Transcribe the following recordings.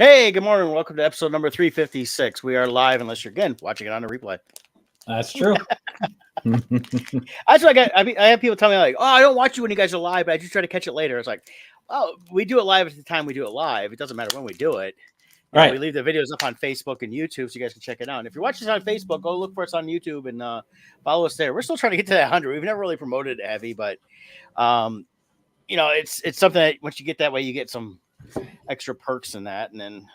Hey, good morning. Welcome to episode number 356. We are live, unless you're again watching it on a replay. That's true. That's what I have people tell me like, "Oh, I don't watch you when you guys are live, but I just try to catch it later." It's like, "Oh, we do it live at the time we do it live. It doesn't matter when we do it. Right. We leave the videos up on Facebook and YouTube so you guys can check it out. And if you're watching us on Facebook, go look for us on YouTube and follow us there. We're still trying to get to that 100. We've never really promoted it heavy, but it's something that once you get that way, you get some extra perks in that, and then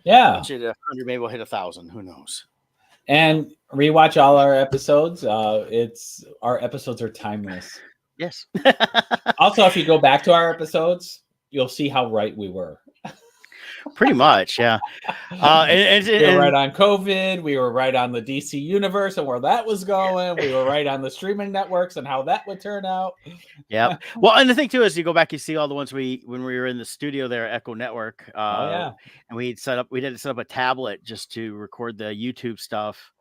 once you hit 100, maybe we'll hit 1,000. Who knows? And rewatch all our episodes. Our episodes are timeless. Yes. Also, if you go back to our episodes, you'll see how right we were. Pretty much, yeah. We were right on COVID. We were right on the DC universe and where that was going. We were right on the streaming networks and how that would turn out. Yeah. Well, and the thing too is, you go back, you see all the ones when we were in the studio there, Echo Network. And we had set up a tablet just to record the YouTube stuff,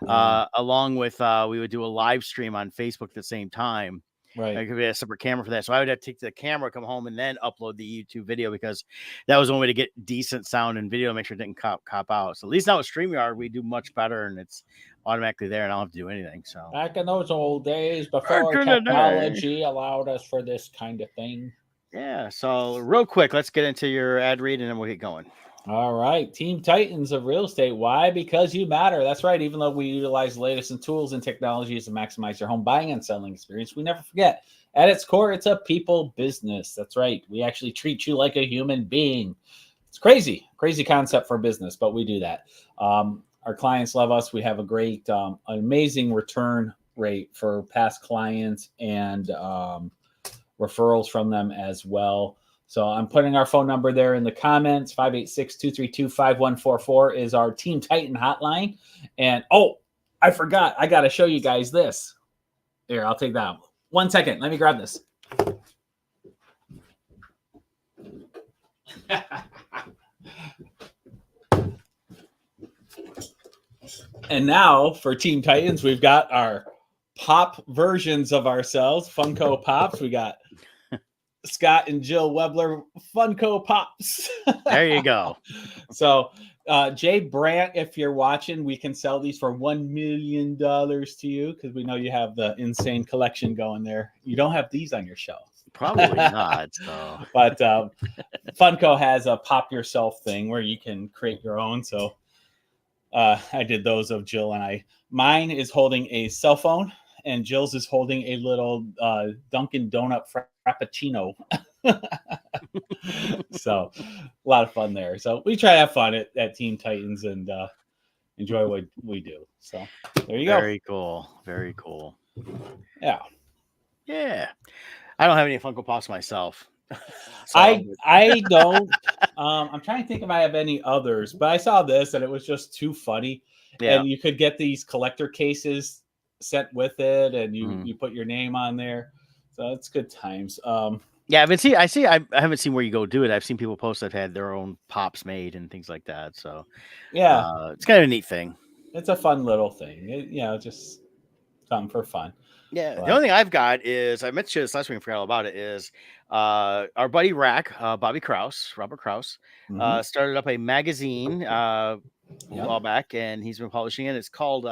along with we would do a live stream on Facebook at the same time. Right. It could be a separate camera for that. So I would have to take the camera, come home, and then upload the YouTube video because that was one way to get decent sound and video, make sure it didn't cop out. So at least now with StreamYard, we do much better and it's automatically there and I don't have to do anything. So back in those old days before technology allowed us for this kind of thing. Yeah. So real quick, let's get into your ad read and then we'll get going. All right. Team Titans of Real Estate. Why? Because you matter. That's right. Even though we utilize the latest in tools and technologies to maximize your home buying and selling experience, we never forget, at its core, it's a people business. That's right. We actually treat you like a human being. It's crazy concept for business, but we do that. Our clients love us. We have a great, amazing return rate for past clients and referrals from them as well. So I'm putting our phone number there in the comments. 586-232-5144 is our Team Titan hotline. And, I forgot. I got to show you guys this. Here, I'll take that. 1 second. Let me grab this. And now for Team Titans, we've got our pop versions of ourselves, Funko Pops. We got Scott and Jill Webler Funko Pops. There you go. So Jay Brandt, if you're watching, we can sell these for $1 million to you because we know you have the insane collection going there. You don't have these on your shelf. Probably not. So. But Funko has a pop yourself thing where you can create your own. So I did those of Jill and I. Mine is holding a cell phone and Jill's is holding a little Dunkin' Donut Frappuccino. So a lot of fun there. So we try to have fun at Team Titans and enjoy what we do. So there you go. Very cool. Very cool. Yeah. I don't have any Funko Pops myself. So I don't. I'm trying to think if I have any others, but I saw this and it was just too funny. Yeah. And you could get these collector cases sent with it, and you put your name on there. So it's good times. Yeah, I haven't seen where you go do it. I've seen people post that had their own pops made and things like that. So yeah, it's kind of a neat thing. It's a fun little thing. Just something for fun. Yeah. But the only thing I've got is, I mentioned this last week, I forgot all about it, is our buddy Robert Kraus, started up a magazine a while back, and he's been publishing it. It's called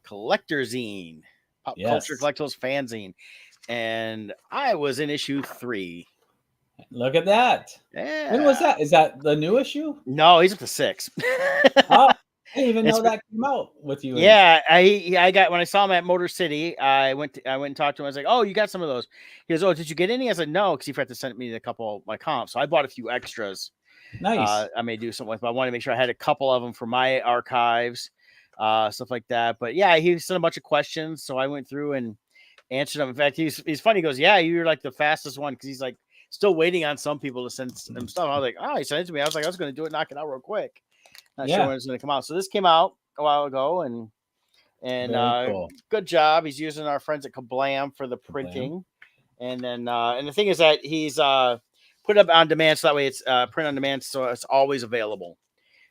Collector Zine, Pop Culture Collectibles Fanzine. And I was in issue 3. Look at that. Yeah. When was that? Is that the new issue? No, he's up to 6. I didn't even know that came out with you. Yeah, I got, when I saw him at Motor City, I went and talked to him. I was like, "Oh, you got some of those?" He goes, "Oh, did you get any?" I said, "No," because he forgot to send me a couple of my comps. So I bought a few extras. Nice. I may do something with, but I wanted to make sure I had a couple of them for my archives, stuff like that. But yeah, he sent a bunch of questions, so I went through and answered them. In fact, he's funny. He goes, "Yeah, you're like the fastest one," because he's like still waiting on some people to send them stuff. I was like, "Oh," he sent it to me. I was like, I was going to do it, knock it out real quick. Not sure when it's going to come out. So this came out a while ago, and cool. Good job. He's using our friends at Kablam for the printing, and then and the thing is that he's put it up on demand, so that way it's print on demand, so it's always available.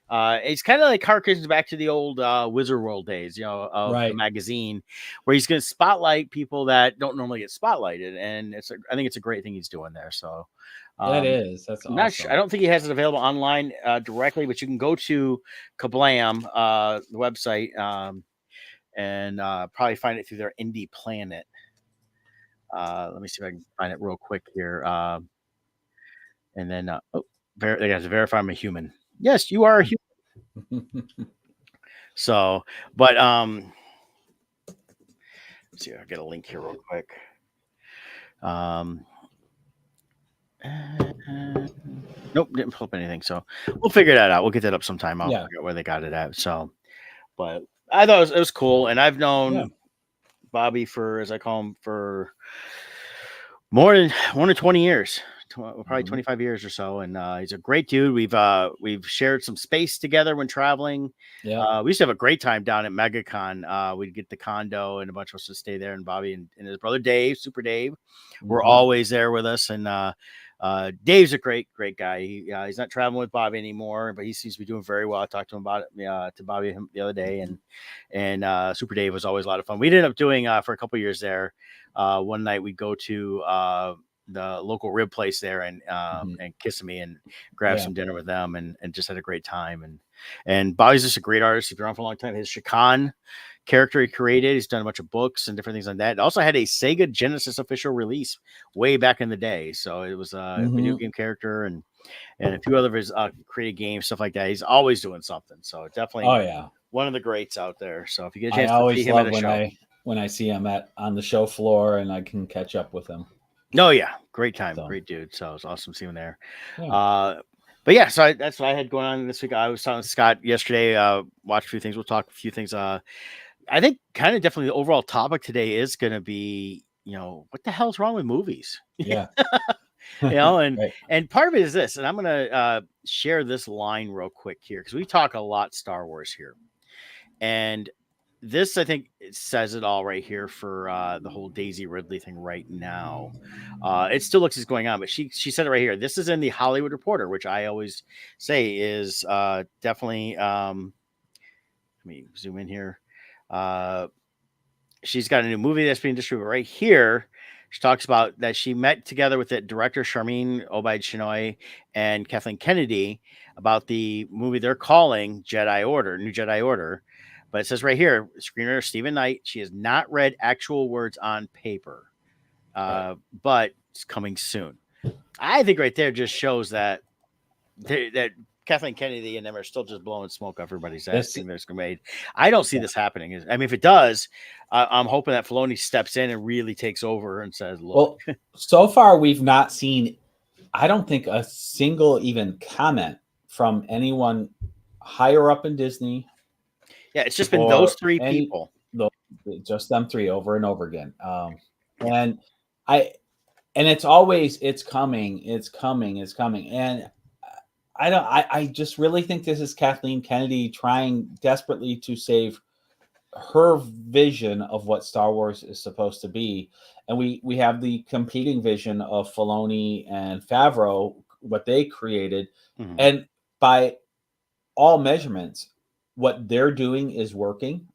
It's kind of like harkens back to the old Wizard World days, of the Right. magazine, where he's going to spotlight people that don't normally get spotlighted, and I think it's a great thing he's doing there. So, That um, is. That's I'm not sure. I awesome. don't think he has it available online directly, but you can go to Kablam, the website, and probably find it through their Indie Planet. Let me see if I can find it real quick here. And then, they have to verify I'm a human. Yes, you are a human. So, but let's see. I'll get a link here real quick. Um, nope, didn't pull up anything. So we'll figure that out. We'll get that up sometime. I'll Yeah. figure out where they got it at. So, but I thought it was cool, and I've Yeah. known Bobby for, as I call him, for more than 20 years, probably Mhm. 25 years or so. And he's a great dude. We've shared some space together when traveling. Yeah. We used to have a great time down at MegaCon. We'd get the condo, and a bunch of us would stay there. And Bobby and his brother Dave, Super Dave, were Mhm. always there with us. And Dave's a great guy. He's not traveling with Bobby anymore, but he seems to be doing very well. I talked to him about it, to Bobby the other day, and Super Dave was always a lot of fun. We ended up doing for a couple of years there. One night we'd go to the local rib place there Mhm. and Kissimmee and grab Yeah. some dinner with them, and just had a great time. And Bobby's just a great artist. He's been around for a long time. His Shakan character he created. He's done a bunch of books and different things like that. It also had a Sega Genesis official release way back in the day. So it was a video Mhm. game character and a few other of his created games, stuff like that. He's always doing something. So Oh definitely yeah. one of the greats out there. So if you get a I chance to see always him at love a show. when I see him at on the show floor and I can catch up with him. Oh yeah, great time, So great dude. So it was awesome seeing him there. yeah. Uh, but yeah, so that's what I had going on this week. I was talking to Scott yesterday. Watched a few things. We'll talk a few things. I think kind of definitely the overall topic today is going to be, what the hell's wrong with movies? Yeah. And Right. and part of it is this, and I'm going to share this line real quick here because we talk a lot Star Wars here, and this, I think, it says it all right here for the whole Daisy Ridley thing right now. It still looks as going on, but she said it right here. This is in the Hollywood Reporter, which I always say is definitely. Let me zoom in here. Uh, she's got a new movie that's being distributed right here. She talks about that she met together with the director Charmin Obaid Chinoy and Kathleen Kennedy about the movie they're calling Jedi Order, New Jedi Order. But it says right here, screenwriter Stephen Knight, she has not read actual words on paper, Right. but it's coming soon. I think right there just shows that that Kathleen Kennedy and them are still just blowing smoke up everybody's ass, This thinking there's made. I don't see yeah. this happening. I mean, if it does, I'm hoping that Filoni steps in and really takes over and says, "Look, Well, so far we've not seen I don't think a single even comment from anyone higher up in Disney yeah, it's just been those or three any people." tho- just them three over and over again. Yeah. And I and it's always it's coming, it's coming, it's coming. And I just really think this is Kathleen Kennedy trying desperately to save her vision of what Star Wars is supposed to be. And we have the competing vision of Filoni and Favreau, what they created. Mhm. And by all measurements, what they're doing is working.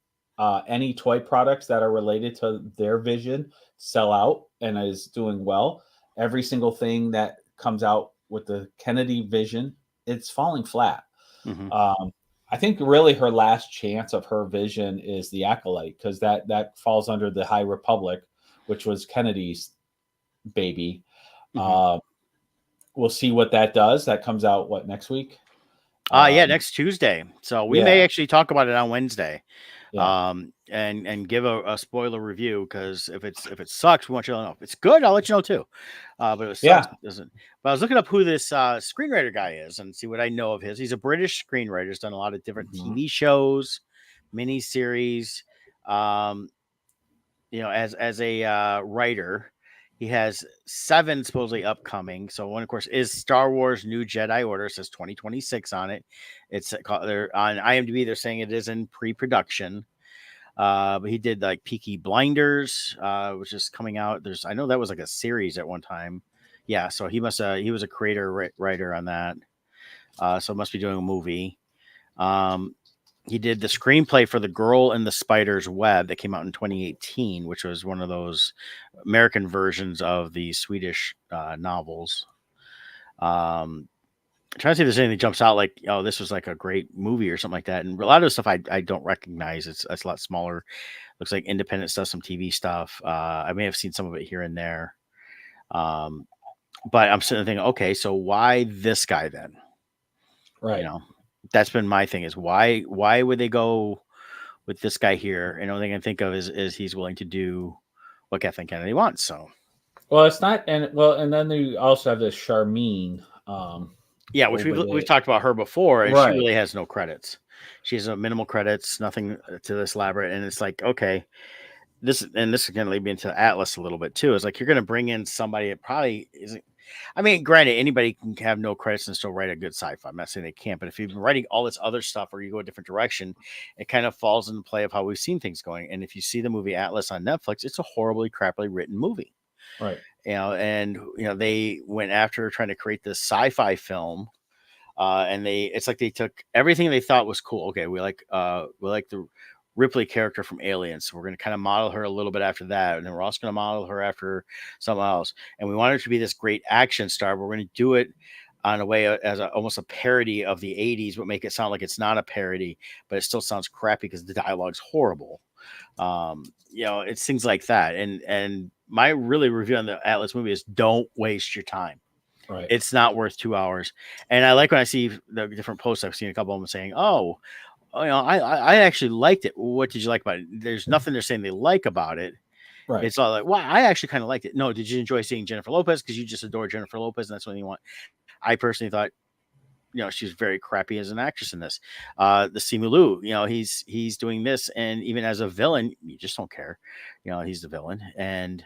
Any toy products that are related to their vision sell out and is doing well. Every single thing that comes out with the Kennedy vision, it's falling flat. Mhm. Um, I think really her last chance of her vision is the Acolyte because that falls under the High Republic, which was Kennedy's baby. Mhm. Um, we'll see what that does. That comes out what next week? Yeah, Um, next Tuesday. So we may yeah, actually talk about it on Wednesday. yeah, And give a spoiler review because if it sucks, we want you to know. If it's good, I'll let you know too. But if it sucks, yeah. it doesn't. But I was looking up who this screenwriter guy is and see what I know of his. He's a British screenwriter. He's done a lot of different Mhm. TV shows, miniseries. Um, as a writer, he has 7 supposedly upcoming. So one, of course, is Star Wars: New Jedi Order. It says 2026 on it. It's they're on IMDb. They're saying it is in pre-production. But he did like Peaky Blinders, which is coming out. I know that was like a series at one time. Yeah, so he was a creator writer on that. So must be doing a movie. He did the screenplay for The Girl in the Spider's Web that came out in 2018, which was one of those American versions of the Swedish novels. Trying to see if there's anything that jumps out like, oh, this was like a great movie or something like that. And a lot of the stuff I don't recognize. It's a lot smaller. Looks like independent stuff, some TV stuff. I may have seen some of it here and there. But I'm sitting there thinking, okay, so why this guy then? Right. You know, that's been my thing is why would they go with this guy here? And the only thing I can think of is he's willing to do what Kathleen Kennedy wants. So Well, it's not, and then you also have this Charmine. Yeah, which we've talked about her before, and Right. she really has no credits. She has minimal credits, nothing to this elaborate, and it's like, okay, this is going to lead me into Atlas a little bit too. It's like you're going to bring in somebody that probably isn't. I mean, granted, anybody can have no credits and still write a good sci-fi. I'm not saying they can't, but if you've been writing all this other stuff or you go a different direction, it kind of falls into play of how we've seen things going. And if you see the movie Atlas on Netflix, it's a horribly crappily written movie. Right. And they went after trying to create this sci-fi film, and it's like they took everything they thought was cool. Okay, we like the Ripley character from Aliens, so we're going to kind of model her a little bit after that, and then we're also going to model her after someone else, and we want her to be this great action star, but we're going to do it on a way as almost a parody of the 80s, but make it sound like it's not a parody, but it still sounds crappy because the dialogue's horrible. It's things like that. And my really review on the Atlas movie is don't waste your time. Right. It's not worth 2 hours. And I like when I see the different posts. I've seen a couple of them saying, I actually liked it. What did you like about it? There's nothing they're saying they like about it. Right. It's all like, well, I actually kind of liked it. No, did you enjoy seeing Jennifer Lopez? Because you just adore Jennifer Lopez, and that's what you want. I personally thought, she's very crappy as an actress in this. The Simu Liu, he's doing this, and even as a villain, you just don't care. He's the villain, and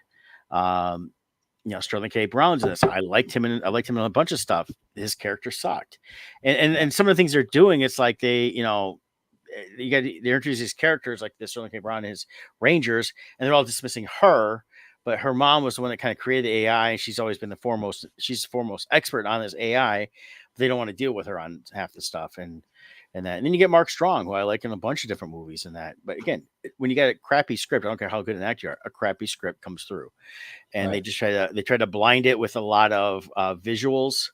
Sterling K. Brown's in this. I liked him in a bunch of stuff. His character sucked, and some of the things they're doing, it's like they introduce these characters like this Sterling K. Brown and his Rangers, and they're all dismissing her. But her mom was the one that kind of created the AI, and she's always been the foremost expert on this AI. They don't want to deal with her on half the stuff and that. And then you get Mark Strong, who I like in a bunch of different movies and that. But again, when you got a crappy script, I don't care how good an actor you are, a crappy script comes through. And they just try to blind it with a lot of visuals.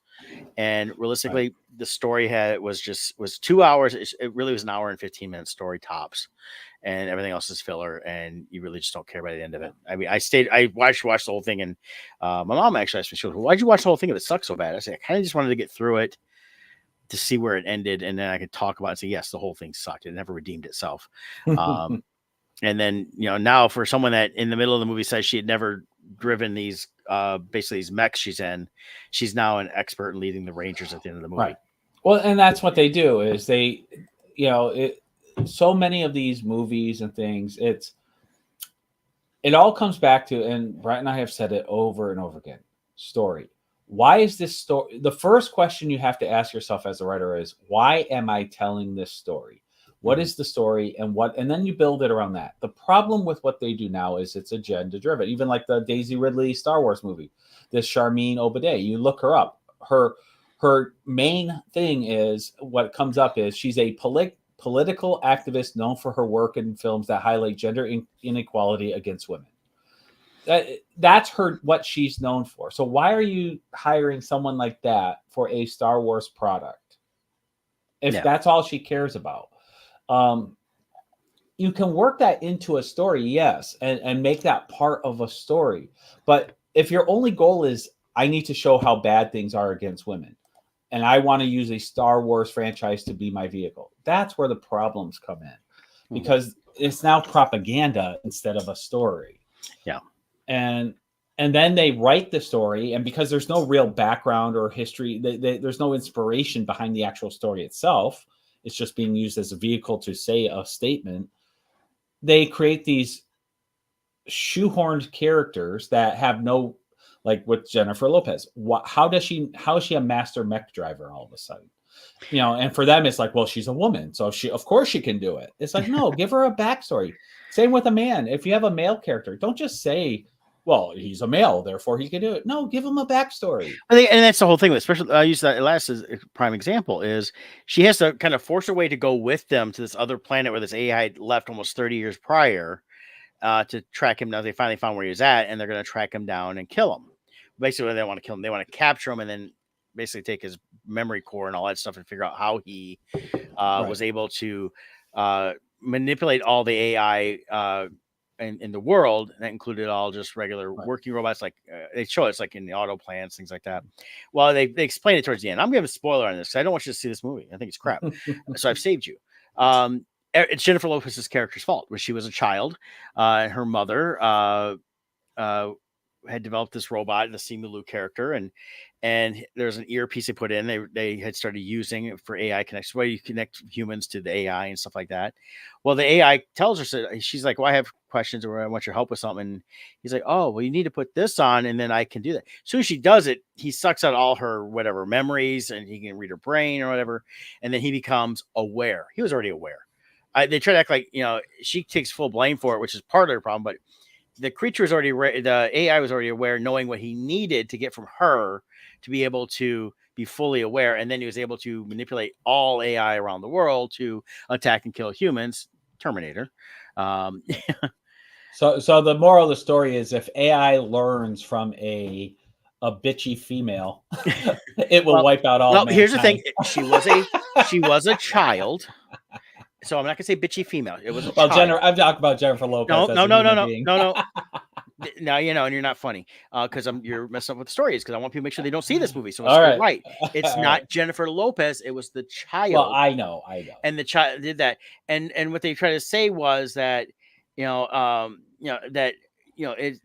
And realistically, the story was 2 hours. It really was an hour and 15 minute story tops. And everything else is filler, and you really just don't care by the end of it. I mean, I watched the whole thing, and my mom actually asked me, she goes, "Why'd you watch the whole thing if it sucks so bad?" I said, "I kind of just wanted to get through it to see where it ended, and then I could talk about it and say, yes, the whole thing sucked. It never redeemed itself." And then, now for someone that in the middle of the movie says she had never driven these, basically these mechs she's in, she's now an expert in leading the Rangers at the end of the movie. Right. Well, and that's what they do is they, so many of these movies and things, it all comes back to, and Brett and I have said it over and over again, story. Why is this story? The first question you have to ask yourself as a writer is, why am I telling this story? What is the story, and then you build it around that. The problem with what they do now is it's agenda driven. Even like the Daisy Ridley Star Wars movie, this Charmine Obadiah, you look her up. Her main thing is, what comes up is she's a political activist known for her work in films that highlight gender inequality against women. That's what she's known for. So why are you hiring someone like that for a Star Wars product if that's all she cares about? You can work that into a story, yes, and make that part of a story. But if your only goal is, I need to show how bad things are against women, and I want to use a Star Wars franchise to be my vehicle, that's where the problems come in, because it's now propaganda instead of a story. Yeah. And then they write the story, and because there's no real background or history, there's no inspiration behind the actual story itself. It's just being used as a vehicle to say a statement. They create these shoehorned characters that have no, like with Jennifer Lopez. How is she a master mech driver all of a sudden? And for them, it's like, well, she's a woman, so of course she can do it. It's like, no, give her a backstory. Same with a man. If you have a male character, don't just say well, he's a male, therefore he can do it. No, give him a backstory. I think, and that's the whole thing. Especially, I use that last as a prime example. Is she has to kind of force her way to go with them to this other planet where this AI had left almost 30 years prior, to track him down. They finally found where he was at, and they're going to track him down and kill him. Basically, they don't want to kill him. They want to capture him and then basically take his memory core and all that stuff and figure out how he was able to manipulate all the AI in the world. And that included all just regular working robots. Like they show it's like in the auto plants, things like that. Well, they explain it towards the end. I'm giving a spoiler on this because I don't want you to see this movie. I think it's crap. So I've saved you. It's Jennifer Lopez's character's fault, where she was a child, and her mother had developed this robot, the Simu character, and there's an earpiece they put in. They had started using it for AI connection, where you connect humans to the AI and stuff like that. Well, the AI tells her, so she's like, "Well, I have questions, or I want your help with something." And he's like, "Oh, well, you need to put this on, and then I can do that." As soon as she does it, he sucks out all her whatever memories, and he can read her brain or whatever, and then he becomes aware. He was already aware. They try to act like, she takes full blame for it, which is part of the problem, but the creature was already the AI was already aware, knowing what he needed to get from her to be able to be fully aware, and then he was able to manipulate all AI around the world to attack and kill humans. Terminator. So the moral of the story is, if AI learns from a bitchy female, it will wipe out all. Well, here's the thing: she was a child. So I'm not gonna say bitchy female. It was a child. I'm talking about Jennifer Lopez. No. Now and you're not funny because you're messing up with the stories, because I want people to make sure they don't see this movie. So it's right. It's not Jennifer Lopez. It was the child. Well, I know. And the child did that. And what they tried to say was that the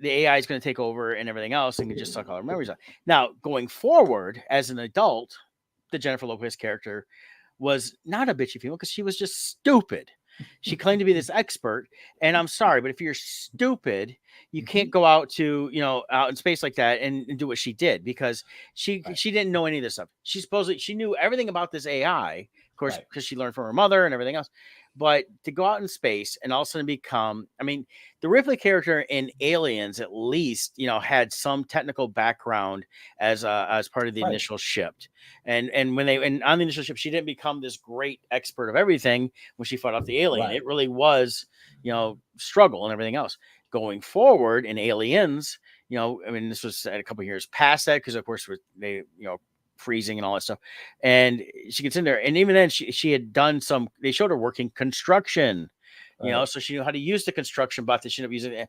AI is going to take over and everything else and can just suck all our memories out. Now, going forward as an adult, the Jennifer Lopez character was not a bitchy female because she was just stupid. She claimed to be this expert, and I'm sorry, but if you're stupid, you can't go out to out in space like that and do what she did, because she didn't know any of this stuff. She knew everything about this AI, of course, because she learned from her mother and everything else. But to go out in space and all of a sudden become, the Ripley character in Aliens at least, had some technical background as part of the initial ship. And when on the initial ship, she didn't become this great expert of everything when she fought off the alien. It really was, struggle and everything else. Going forward in Aliens, this was a couple of years past that, because of course they, freezing and all that stuff, and she gets in there, and even then she had done they showed her working construction, so she knew how to use the construction bot that she ended up using it,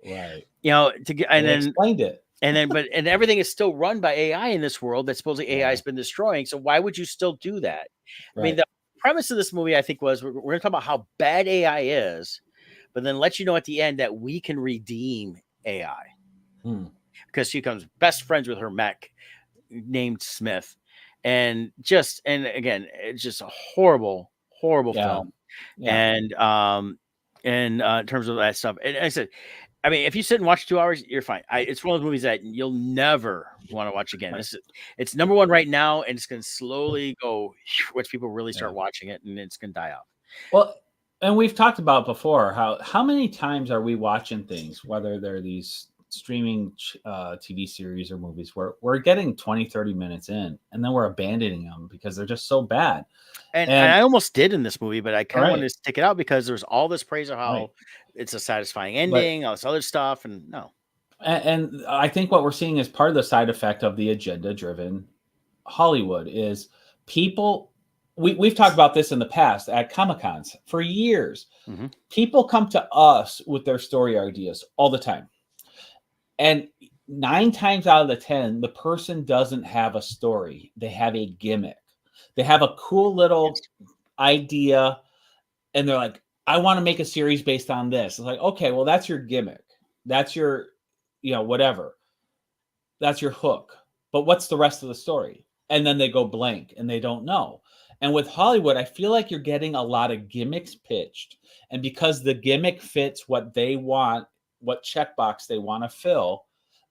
to get, and then explained it, and then and everything is still run by AI in this world that supposedly AI has been destroying. So why would you still do that? The premise of this movie, I think, was we're going to talk about how bad AI is, but then let you know at the end that we can redeem AI, because she becomes best friends with her mech named Smith. And again, it's just a horrible film. And in terms of that stuff, and I said, if you sit and watch 2 hours, you're fine. It's one of those movies that you'll never want to watch again. It's number one right now, and it's going to slowly go once people really start watching it, and it's going to die off. Well, and we've talked about before how many times are we watching things, whether they're these streaming TV series or movies, where we're getting 20-30 minutes in and then we're abandoning them because they're just so bad. And I almost did in this movie, but I kind of wanted to stick it out because there's all this praise of how it's a satisfying ending, all this other stuff, and no. And I think what we're seeing is part of the side effect of the agenda-driven Hollywood is people. We've talked about this in the past at Comic-Cons for years. Mm-hmm. People come to us with their story ideas all the time. And 9 times out of the 10, the person doesn't have a story. They have a gimmick. They have a cool little idea, and they're like, I want to make a series based on this. It's like, okay, well, that's your gimmick. That's your, whatever. That's your hook. But what's the rest of the story? And then they go blank and they don't know. And with Hollywood, I feel like you're getting a lot of gimmicks pitched. And because the gimmick fits what they want, what checkbox they want to fill,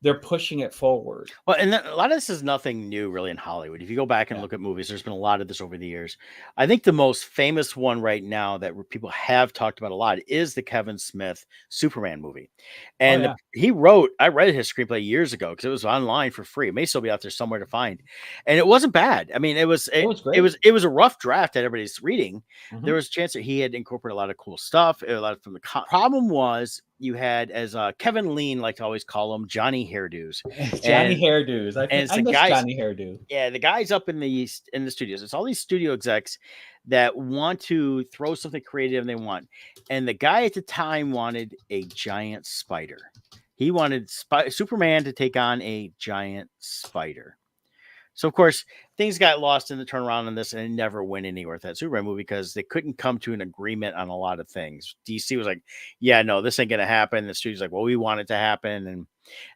they're pushing it forward. Well, and a lot of this is nothing new really in Hollywood. If you go back and Yeah. look at movies, there's been a lot of this over the years. I think the most famous one right now that people have talked about a lot is the Kevin Smith Superman movie. Oh And yeah. I read his screenplay years ago because it was online for free. It may still be out there somewhere to find. And it wasn't bad. I mean, It was great. it was a rough draft that everybody's reading. There Mhm. was a chance that he had incorporated a lot of cool stuff. A lot from the problem was you had, as Kevin Lean liked to always call them, Johnny Hairdos. Johnny And Hairdos. it's I the miss guys, Johnny Hairdo. yeah, the guys up in the studios. It's all these studio execs that want to throw something creative and they want. And the guy at the time wanted a giant spider. He wanted Superman to take on a giant spider. So of course, things got lost in the turnaround on this, and it never went anywhere with that Superman movie because they couldn't come to an agreement on a lot of things. DC was like, "Yeah, no, this ain't gonna happen." The studio's like, "Well, we want it to happen," and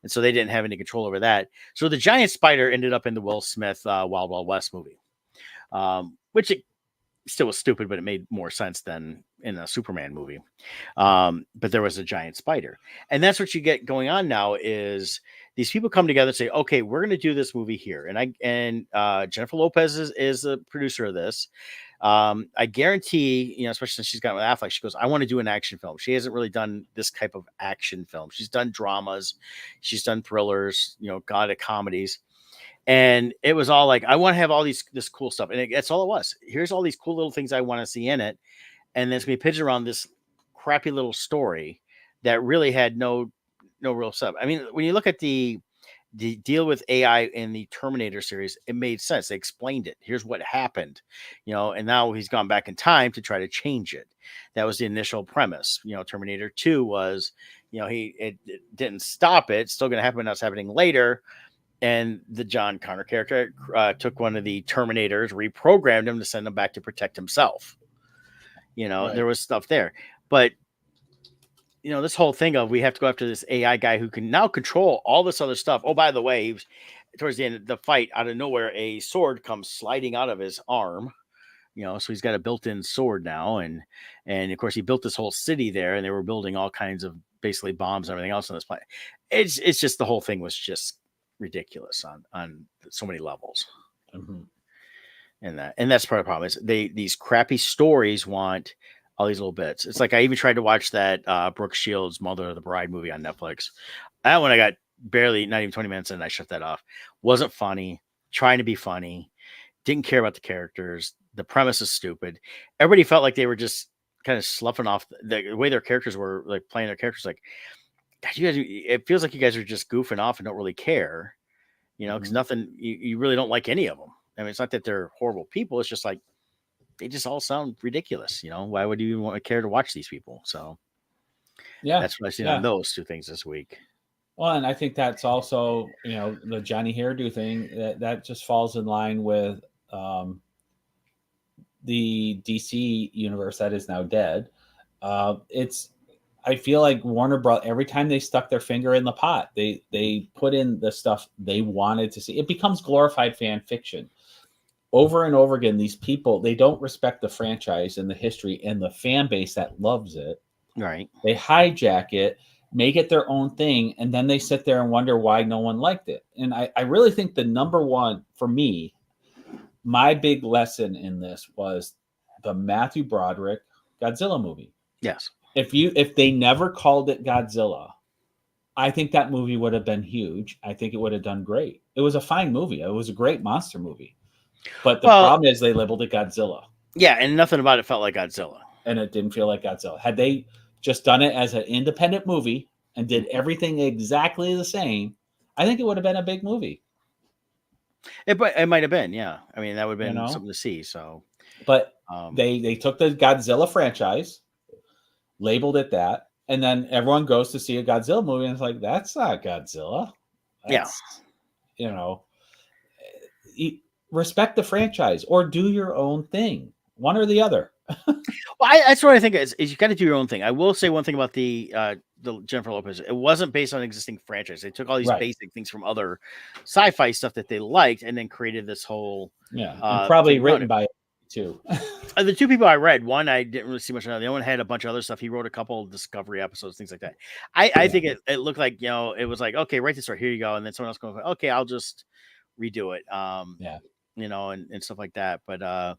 so they didn't have any control over that. So the giant spider ended up in the Will Smith Wild Wild West movie, which it still was stupid, but it made more sense than in a Superman movie. But there was a giant spider, and that's what you get going on now. Is these people come together and say, "Okay, we're going to do this movie here," and Jennifer Lopez is the producer of this. I guarantee, especially since she's got with Affleck, she goes, "I want to do an action film." She hasn't really done this type of action film. She's done dramas, she's done thrillers, got comedies. And it was all like, I want to have all this cool stuff. And that's all it was. Here's all these cool little things I want to see in it. And then it's going to be pitched around this crappy little story that really had no real stuff. I mean, when you look at the deal with AI in the Terminator series, it made sense. They explained it. Here's what happened, and now he's gone back in time to try to change it. That was the initial premise. Terminator 2 was, it didn't stop it. It's still going to happen. That's happening later. And the John Connor character took one of the Terminators, reprogrammed him to send him back to protect himself. Right. There was stuff there. But, this whole thing of we have to go after this AI guy who can now control all this other stuff. Oh, by the way, he was, towards the end of the fight, out of nowhere, a sword comes sliding out of his arm. So he's got a built-in sword now. And of course, he built this whole city there, and they were building all kinds of basically bombs and everything else on this planet. It's just the whole thing was just ridiculous on so many levels. Mhm. And that's part of the problem is these crappy stories want all these little bits. It's like I even tried to watch that Brooke Shields Mother of the Bride movie on Netflix. That one I got barely not even 20 minutes in, and I shut that off. Wasn't funny, trying to be funny, didn't care about the characters. The premise is stupid. Everybody felt like they were just kind of sloughing off the way their characters were, like playing their characters. Like, God, you guys, it feels like you guys are just goofing off and don't really care, because nothing, you really don't like any of them. I mean, it's not that they're horrible people. It's just like, they just all sound ridiculous. Why would you even want to care to watch these people? So Yeah. that's what I've seen Yeah. on those two things this week. Well, and I think that's also, the Johnny Hairdo thing that just falls in line with the DC universe that is now dead. I feel like Warner Bros. Every time they stuck their finger in the pot, they put in the stuff they wanted to see. It becomes glorified fan fiction. Over and over again, these people, they don't respect the franchise and the history and the fan base that loves it. Right. They hijack it, make it their own thing, and then they sit there and wonder why no one liked it. And I really think the number one, for me, my big lesson in this was the Matthew Broderick Godzilla movie. Yes. If they never called it Godzilla, I think that movie would have been huge. I think it would have done great. It was a fine movie. It was a great monster movie. But the problem is they labeled it Godzilla. Yeah, and nothing about it felt like Godzilla. And it didn't feel like Godzilla. Had they just done it as an independent movie and did everything exactly the same, I think it would have been a big movie. It might have been, yeah. I mean, that would have been something to see. So, but they took the Godzilla franchise, labeled it that, and then everyone goes to see a Godzilla movie and it's like, that's not Godzilla. Respect the franchise or do your own thing, one or the other. Well, that's what I think is you got to do your own thing. I will say one thing about the Jennifer Lopez. It wasn't based on existing franchise. They took all these basic things from other sci-fi stuff that they liked and then created this whole and probably written by too. The two people I read, one I didn't really see much of. The other one had a bunch of other stuff. He wrote a couple of Discovery episodes, things like that. I think it looked like, it was like, okay, write this story, here you go, and then someone else goes, okay, I'll just redo it. Yeah. And stuff like that. But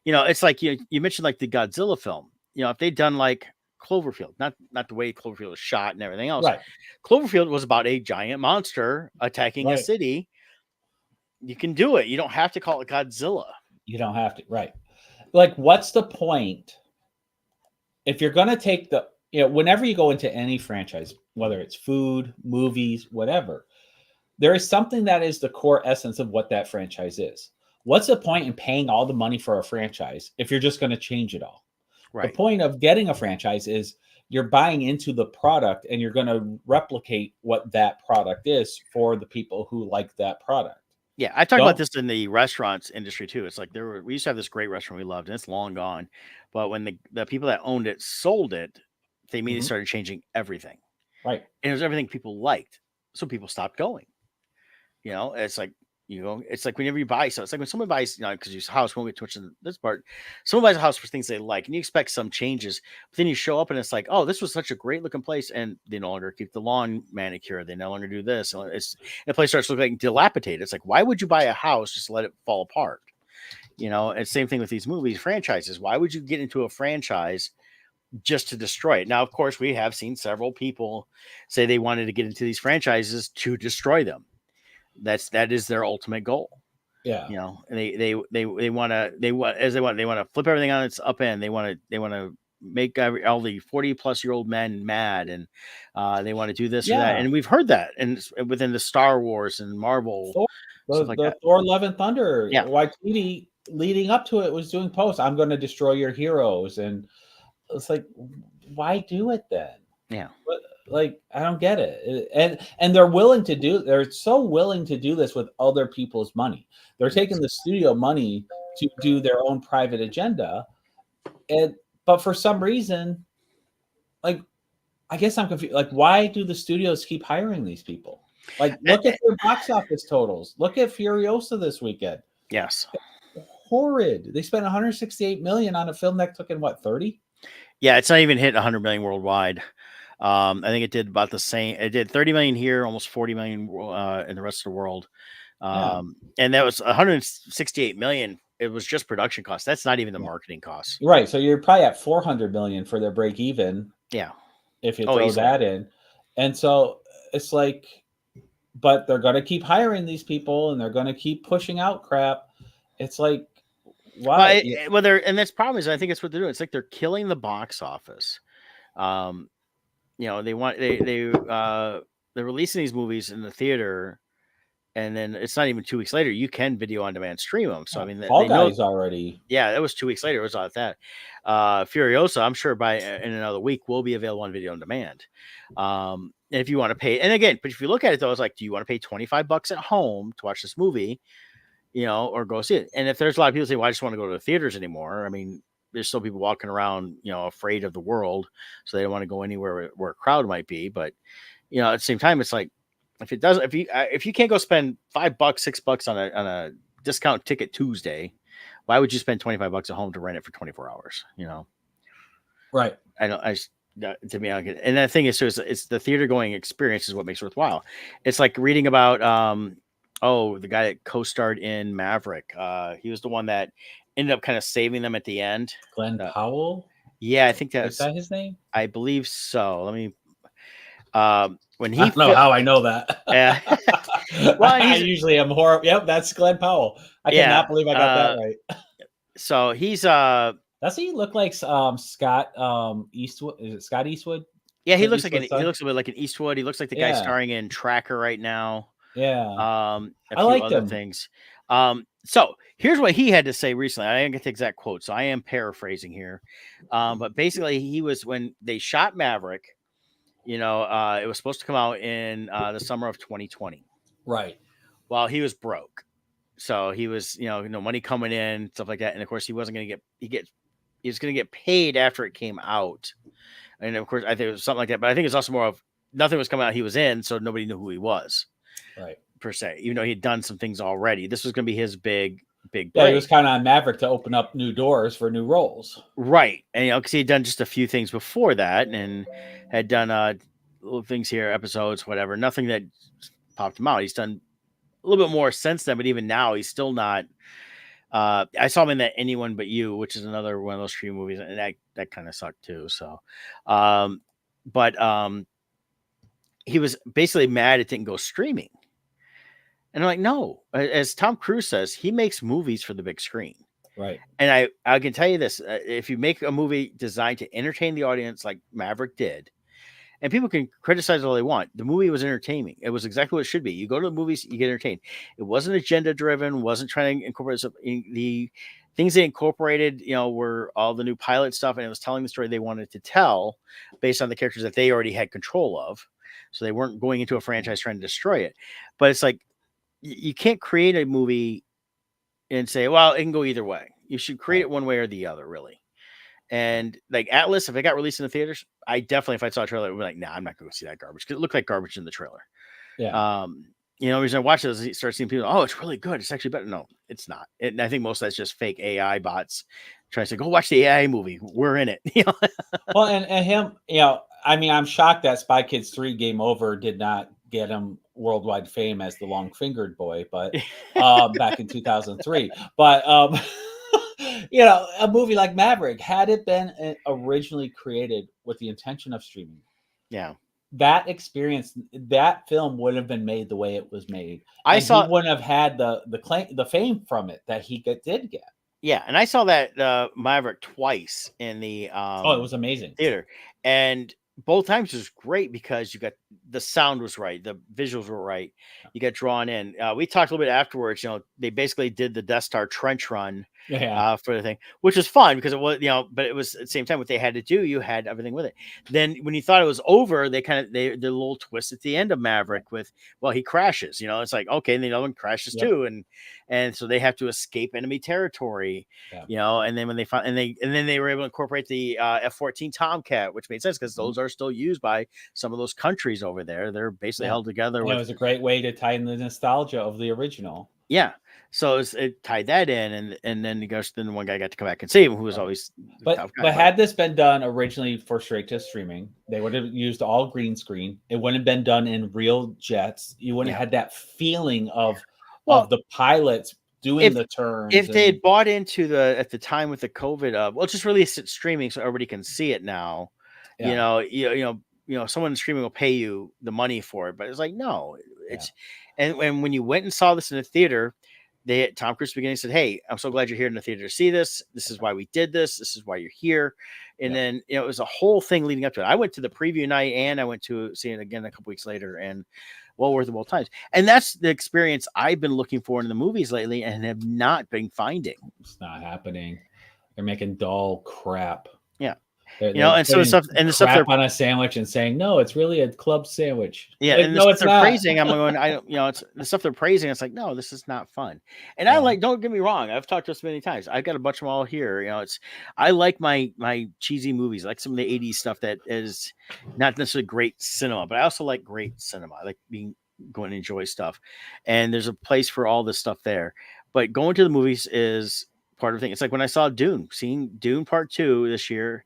it's like you mentioned like the Godzilla film. If they'd done like Cloverfield, not the way Cloverfield was shot and everything else. Right. Cloverfield was about a giant monster attacking a city. You can do it. You don't have to call it Godzilla. You don't have to. Right. Like, what's the point if you're going to take whenever you go into any franchise, whether it's food, movies, whatever, there is something that is the core essence of what that franchise is. What's the point in paying all the money for a franchise if you're just going to change it all? Right. The point of getting a franchise is you're buying into the product and you're going to replicate what that product is for the people who like that product. Yeah, I talked about this in the restaurants industry too. It's like we used to have this great restaurant we loved, and it's long gone. But when the people that owned it sold it, they immediately started changing everything. Right. And it was everything people liked. So people stopped going. It's like, it's like whenever you buy, so it's like when someone buys, because your house won't get too much in this part. Someone buys a house for things they like, and you expect some changes, but then you show up and it's like, oh, this was such a great looking place, and they no longer keep the lawn manicure. They no longer do this. The place starts looking like dilapidated. It's like, why would you buy a house just to let it fall apart? And same thing with these movies franchises. Why would you get into a franchise just to destroy it? Now, of course, we have seen several people say they wanted to get into these franchises to destroy them. That is their ultimate goal. Yeah. And they want to flip everything on its up end. They want to make all the 40-plus-year-old men mad, and they want to do this or that. And we've heard that, and within the Star Wars and Marvel, the Thor: Love and Thunder. Yeah. Waititi leading up to it was doing posts. I'm going to destroy your heroes, and it's like, why do it then? Yeah. But, like, I don't get it. And they're so willing to do this with other people's money. They're taking the studio money to do their own private agenda. But for some reason, like, I guess I'm confused. Like, why do the studios keep hiring these people? Like, look at their box office totals. Look at Furiosa this weekend. Yes. Horrid. They spent $168 million on a film that took in 30? Yeah, it's not even hit 100 million worldwide. I think it did about the same. It did 30 million here, almost 40 million in the rest of the world. And that was 168 million. It was just production costs. That's not even the marketing costs. Right. So you're probably at 400 million for their break even. Yeah. If you throw that in. And so it's like, but they're going to keep hiring these people and they're going to keep pushing out crap. It's like, why? And that's problem is, I think it's what they're doing. It's like they're killing the box office. They're releasing these movies in the theater, and then it's not even 2 weeks later. You can video on demand stream them. So I mean, Fall Guys already. Yeah, that was 2 weeks later. It was like that. Furiosa, I'm sure in another week will be available on video on demand. And if you want to pay, and again, but if you look at it though, it's like, do you want to pay $25 at home to watch this movie, or go see it? And if there's a lot of people say, well, I just want to go to the theaters anymore. I mean, there's still people walking around, afraid of the world, so they don't want to go anywhere where a crowd might be. But at the same time, it's like, if you can't go spend $5, $6 on a discount ticket Tuesday, why would you spend $25 at home to rent it for 24 hours? Right. To me, I get it. And the thing is, so it's the theater going experience is what makes it worthwhile. It's like reading about, the guy that co-starred in Maverick. He was the one that ended up kind of saving them at the end. Glenn Powell? Yeah, I think is that his name? I believe so. Let me. When he I don't know how I know that. Yeah. Well, I usually am horrible. Yep, that's Glenn Powell. I cannot believe I got that right. So he's does he look like Scott Eastwood? Is it Scott Eastwood? Yeah, he looks a bit like an Eastwood. He looks like the guy starring in Tracker right now. Yeah. I like other things. So here's what he had to say recently. I didn't get the exact quote, so I am paraphrasing here. But basically, he was, when they shot Maverick, it was supposed to come out in the summer of 2020. Right. Well, he was broke, so he was, no money coming in, stuff like that. And of course, he wasn't going to he was going to get paid after it came out. And of course, I think it was something like that. But I think it's also more of nothing was coming out he was in, so nobody knew who he was. Right. Per se, even though he had done some things already. This was going to be his big big Yeah, he break. was kind of on Maverick to open up new doors for new roles. Right. And because he'd done just a few things before that and had done little things here, episodes, whatever. Nothing that popped him out. He's done a little bit more since then, but even now he's still not. I saw him in that Anyone But You, which is another one of those stream movies, and that kind of sucked too. So, um, but he was basically mad it didn't go streaming. And I'm like, no, as Tom Cruise says, he makes movies for the big screen. Right. And I can tell you this: if you make a movie designed to entertain the audience, like Maverick did, and people can criticize all they want, the movie was entertaining. It was exactly what it should be. You go to the movies, you get entertained. It wasn't agenda driven. Wasn't trying to incorporate the things they incorporated. Were all the new pilot stuff, and it was telling the story they wanted to tell based on the characters that they already had control of. So they weren't going into a franchise trying to destroy it. But it's like you can't create a movie and say, well, it can go either way. You should create it one way or the other, really. And like Atlas, if it got released in the theaters, I definitely, if I saw a trailer, I would be like, nah, I'm not going to see that garbage because it looked like garbage in the trailer. Yeah. The reason I watch it is you start seeing people, oh, it's really good. It's actually better. No, it's not. And I think most of that's just fake AI bots trying to say, go watch the AI movie. We're in it. Well, and him, I mean, I'm shocked that Spy Kids 3 Game Over did not get him worldwide fame as the long fingered boy, but back in 2003. But a movie like Maverick, had it been originally created with the intention of streaming, Yeah. that experience, that film would have been made the way it was made. I And saw he wouldn't have had the fame from it that he did get. Yeah, and I saw that Maverick twice in the Oh, it was amazing. theater, and both times it was great because you got the sound was right, the visuals were right, you got drawn in. We talked a little bit afterwards. They basically did the Death Star trench run Yeah. for the thing, which was fun because it was, but it was at the same time what they had to do. You had everything with it. Then when you thought it was over, they did a little twist at the end of Maverick with, well, he crashes. It's like, okay, and the other one crashes Yep. too, and so they have to escape enemy territory. Yeah. And then when they found, and then they were able to incorporate the F-14 Tomcat, which made sense because those are still used by some of those countries over there. They're basically held together And it was a great way to tie in the nostalgia of the original. Yeah. So it tied that in, and then then one guy got to come back and save him, who was always the tough guy. But had this been done originally for straight to streaming, they would have used all green screen. It wouldn't have been done in real jets. You wouldn't have had that feeling of the pilots doing the turns. If they had bought into at the time with the COVID, well, just release it streaming so everybody can see it now. Yeah. Someone streaming will pay you the money for it, but it's like, no, and when you went and saw this in the theater, Tom Cruise beginning said, "Hey, I'm so glad you're here in the theater to see this. This is why we did this. This is why you're here." And then it was a whole thing leading up to it. I went to the preview night and I went to see it again a couple weeks later, and well worth of both times. And that's the experience I've been looking for in the movies lately and have not been finding. It's not happening. They're making dull crap. Yeah. And so the stuff they're on a sandwich and saying, no, it's really a club sandwich. Yeah, like, and no, it's not. praising. I'm going, it's the stuff they're praising. It's like, no, this is not fun. And I don't get me wrong. I've talked to us many times. I've got a bunch of them all here. I like my cheesy movies, like some of the 80s stuff that is not necessarily great cinema, but I also like great cinema. I like going to enjoy stuff. And there's a place for all this stuff there. But going to the movies is part of the thing. It's like when I saw Dune, seeing Dune Part 2 this year.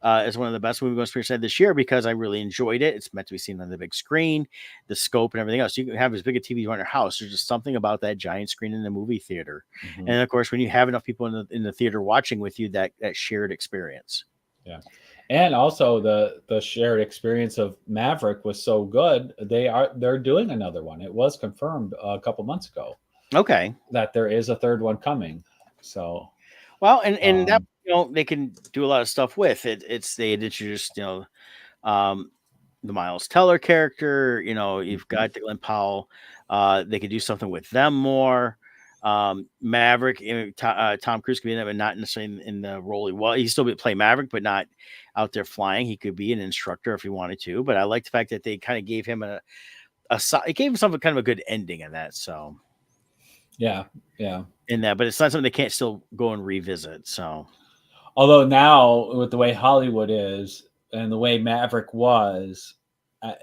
Is one of the best movie going experiences I had this year because I really enjoyed it. It's meant to be seen on the big screen, the scope and everything else. You can have as big a TV you want in your house. There's just something about that giant screen in the movie theater. Mm-hmm. And of course, when you have enough people in the theater watching with you, that shared experience. Yeah. And also the shared experience of Maverick was so good. They're doing another one. It was confirmed a couple months ago. Okay. That there is a third one coming. So, well, and that, they can do a lot of stuff with it. They had introduced, the Miles Teller character. You've got the Glenn Powell. They could do something with them more. Maverick, Tom Cruise could be in that, but not necessarily in the role. Well, he still play Maverick, but not out there flying. He could be an instructor if he wanted to. But I like the fact that they kind of gave him it gave him something kind of a good ending in that. So, yeah. In that, but it's not something they can't still go and revisit. So. Although now, with the way Hollywood is and the way Maverick was,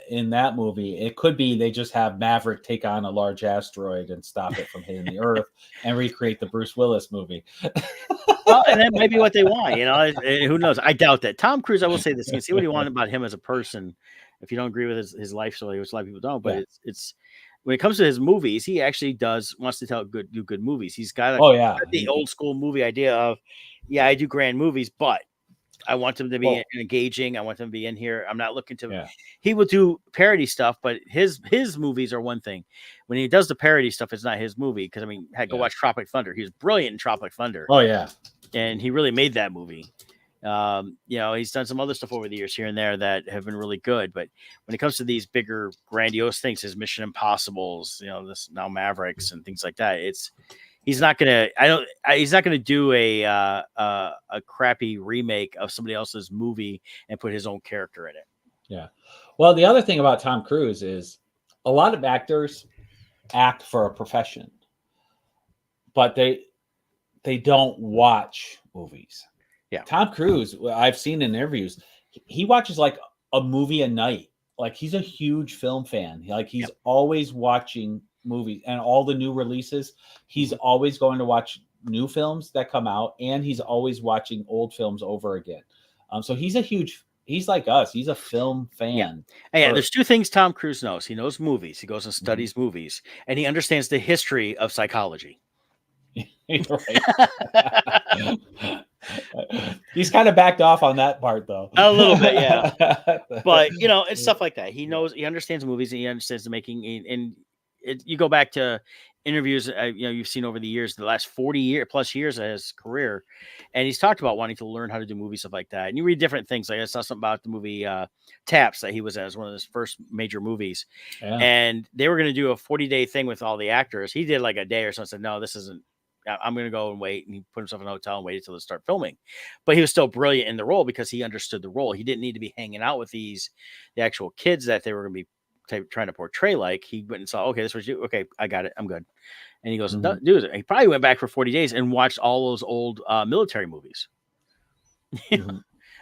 in that movie. It could be they just have Maverick take on a large asteroid and stop it from hitting the Earth and recreate the Bruce Willis movie. Well, and that might be what they want, who knows? I doubt that. Tom Cruise, I will say this, you can see what you want about him as a person. If you don't agree with his life story, which a lot of people don't, but it's when it comes to his movies, he actually wants to do good movies. He's got the old school movie idea of, I do grand movies, but I want them to be engaging. I want them to be in here. I'm not looking to. He will do parody stuff, but his movies are one thing. When he does the parody stuff, it's not his movie. Because go watch Tropic Thunder. He was brilliant in Tropic Thunder. Oh yeah, and he really made that movie. He's done some other stuff over the years here and there that have been really good. But when it comes to these bigger, grandiose things, his Mission Impossibles, this now Mavericks and things like that, he's not gonna. He's not gonna do a crappy remake of somebody else's movie and put his own character in it. Yeah. Well, the other thing about Tom Cruise is a lot of actors act for a profession, but they don't watch movies. Yeah. Tom Cruise, I've seen in interviews, he watches like a movie a night. Like he's a huge film fan. Like he's always watching movies and all the new releases. He's always going to watch new films that come out, and he's always watching old films over again. So he's like us. He's a film fan. Yeah. There's two things Tom Cruise knows. He knows movies. He goes and studies movies, and he understands the history of psychology. He's kind of backed off on that part though. A little bit, yeah. But it's stuff like that. He understands movies, and he understands the making. And you go back to interviews, you've seen over the years, the last 40 plus years of his career, and he's talked about wanting to learn how to do movies, stuff like that. And you read different things. Like I saw something about the movie Taps that he was in as one of his first major movies, and they were going to do a 40-day thing with all the actors. He did like a day or something. Said, no, this isn't. I'm going to go and wait. And he put himself in a hotel and waited until they start filming. But he was still brilliant in the role because he understood the role. He didn't need to be hanging out with the actual kids that they were going to be trying to portray. Like he went and saw, okay, this was you. Okay, I got it. I'm good. And he goes and do it. He probably went back for 40 days and watched all those old military movies.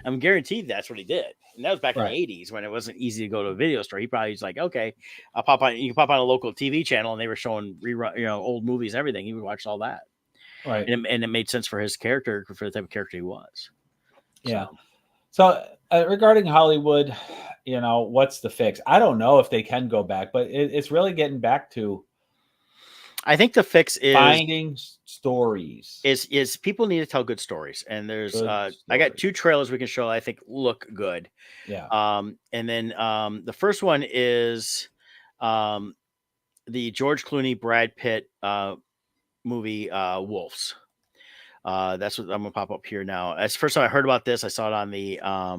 I'm guaranteed that's what he did. And that was back in the 80s when it wasn't easy to go to a video store. He probably was like, okay, I'll pop on. You can pop on a local TV channel, and they were showing old movies and everything. He would watch all that. Right. And it made sense for his character, for the type of character he was. Yeah. So regarding Hollywood, what's the fix? I don't know if they can go back, but it's really getting back to. I think the fix is finding stories. Is people need to tell good stories, and there's I got 2 trailers we can show I think look good. Yeah. And then the first one is the George Clooney, Brad Pitt movie Wolves. That's what I'm gonna pop up here now. That's the first time I heard about this. I saw it on the I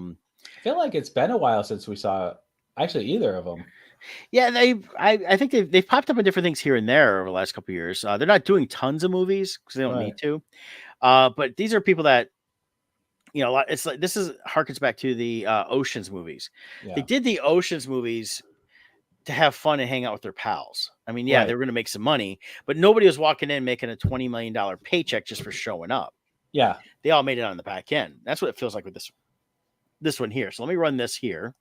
feel like it's been a while since we saw actually either of them. Yeah, I think they've popped up in different things here and there over the last couple of years. They're not doing tons of movies because they don't need to. But these are people that it's like this harkens back to the Oceans movies. Yeah. They did the Oceans movies to have fun and hang out with their pals. I mean, they were going to make some money, but nobody was walking in making a $20 million paycheck just for showing up. Yeah. They all made it on the back end. That's what it feels like with this one here. So let me run this here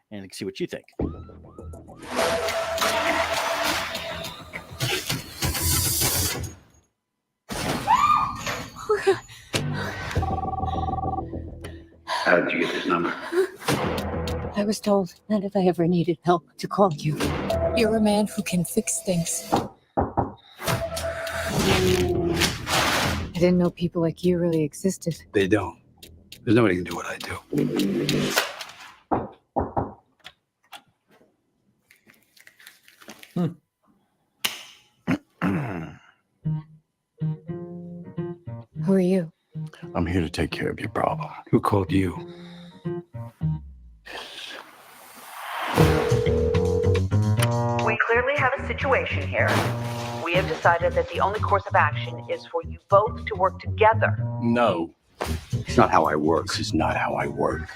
and see what you think. How did you get this number? I was told that if I ever needed help, to call you. You're a man who can fix things. I didn't know people like you really existed. They don't. There's nobody can do what I do. Who are you? I'm here to take care of your problem. Who called you? We clearly have a situation here. We have decided that the only course of action is for you both to work together. No. It's not how I work. This is not how I work.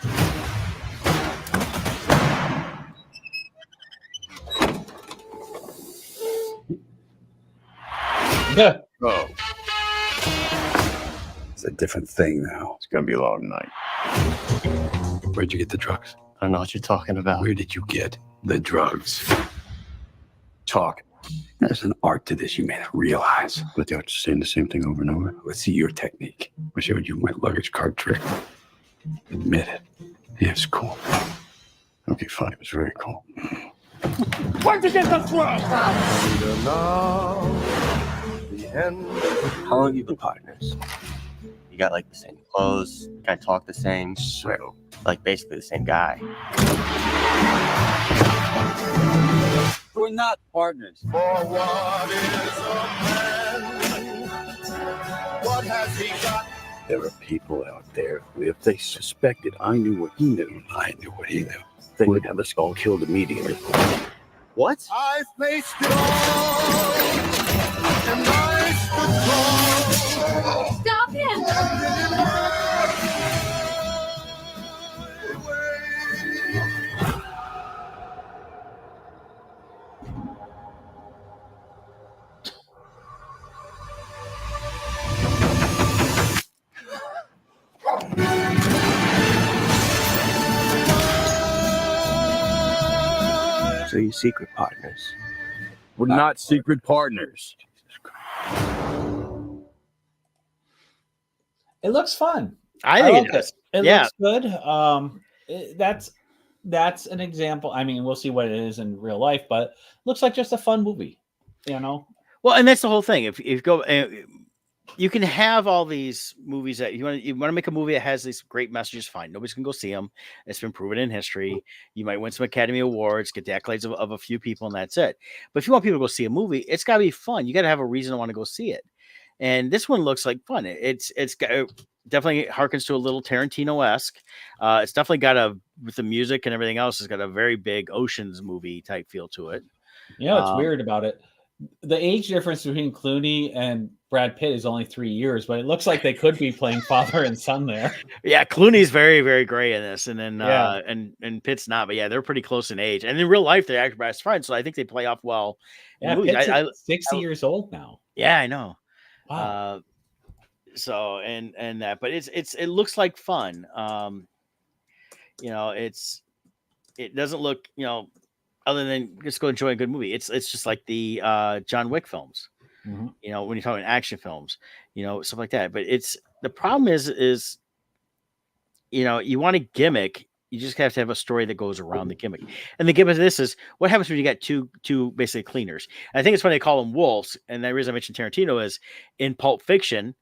Yeah. Oh. It's a different thing now. It's going to be a long night. Where'd you get the drugs? don't know what you're talking about. Where did you get the drugs? Talk. There's an art to this you may not realize. But they're just saying the same thing over and over. Let's see your technique. I showed you my luggage cart trick. Admit it. Yeah, it's cool. Okay, fine. It was very cool. Where'd you get the drugs? How long have you been partners? You got like the same clothes, kind of talk the same, So, like basically the same guy. We're not partners. For what is a man? What has he got? there are people out there who, if they suspected I knew what he knew, I knew what he knew, they would have us all killed immediately. What? I faced it all, and I stood tall. Stop him! So you secret partners? We're not secret partners. It looks fun. I think like it does. It Yeah. looks good. That's an example. I mean, we'll see what it is in real life, but looks like just a fun movie. You know. Well, and that's the whole thing. If you go, you can have all these movies that you want to make a movie that has these great messages. Fine, nobody's gonna go see them. It's been proven in history. You might win some Academy Awards, get the accolades of a few people, and that's it. But if you want people to go see a movie, it's got to be fun. You got to have a reason to want to go see it. And this one looks like fun. It definitely harkens to a little Tarantino-esque. It's definitely got with the music and everything else, it's got a very big Ocean's movie type feel to it. Yeah, it's weird about it. The age difference between Clooney and Brad Pitt is only 3 years, but it looks like they could be playing father and son there. Yeah, Clooney's very, very gray in this, and then Yeah. and Pitt's not, but yeah, they're pretty close in age, and in real life they're actually best friends, so I think they play off well. In Yeah, movies. Pitt's 60 years old now. Yeah, I know. Wow. So and that, but it looks like fun. You know, it doesn't look, you know, other than just go enjoy a good movie. It's just like the John Wick films. Mhm. You know, when you're talking action films, you know, stuff like that. But the problem is, you know, you want a gimmick, you just have to have a story that goes around the gimmick. And the gimmick of this is what happens when you got two basically cleaners. And I think it's funny they call them wolves. And the reason I mentioned Tarantino is in Pulp Fiction,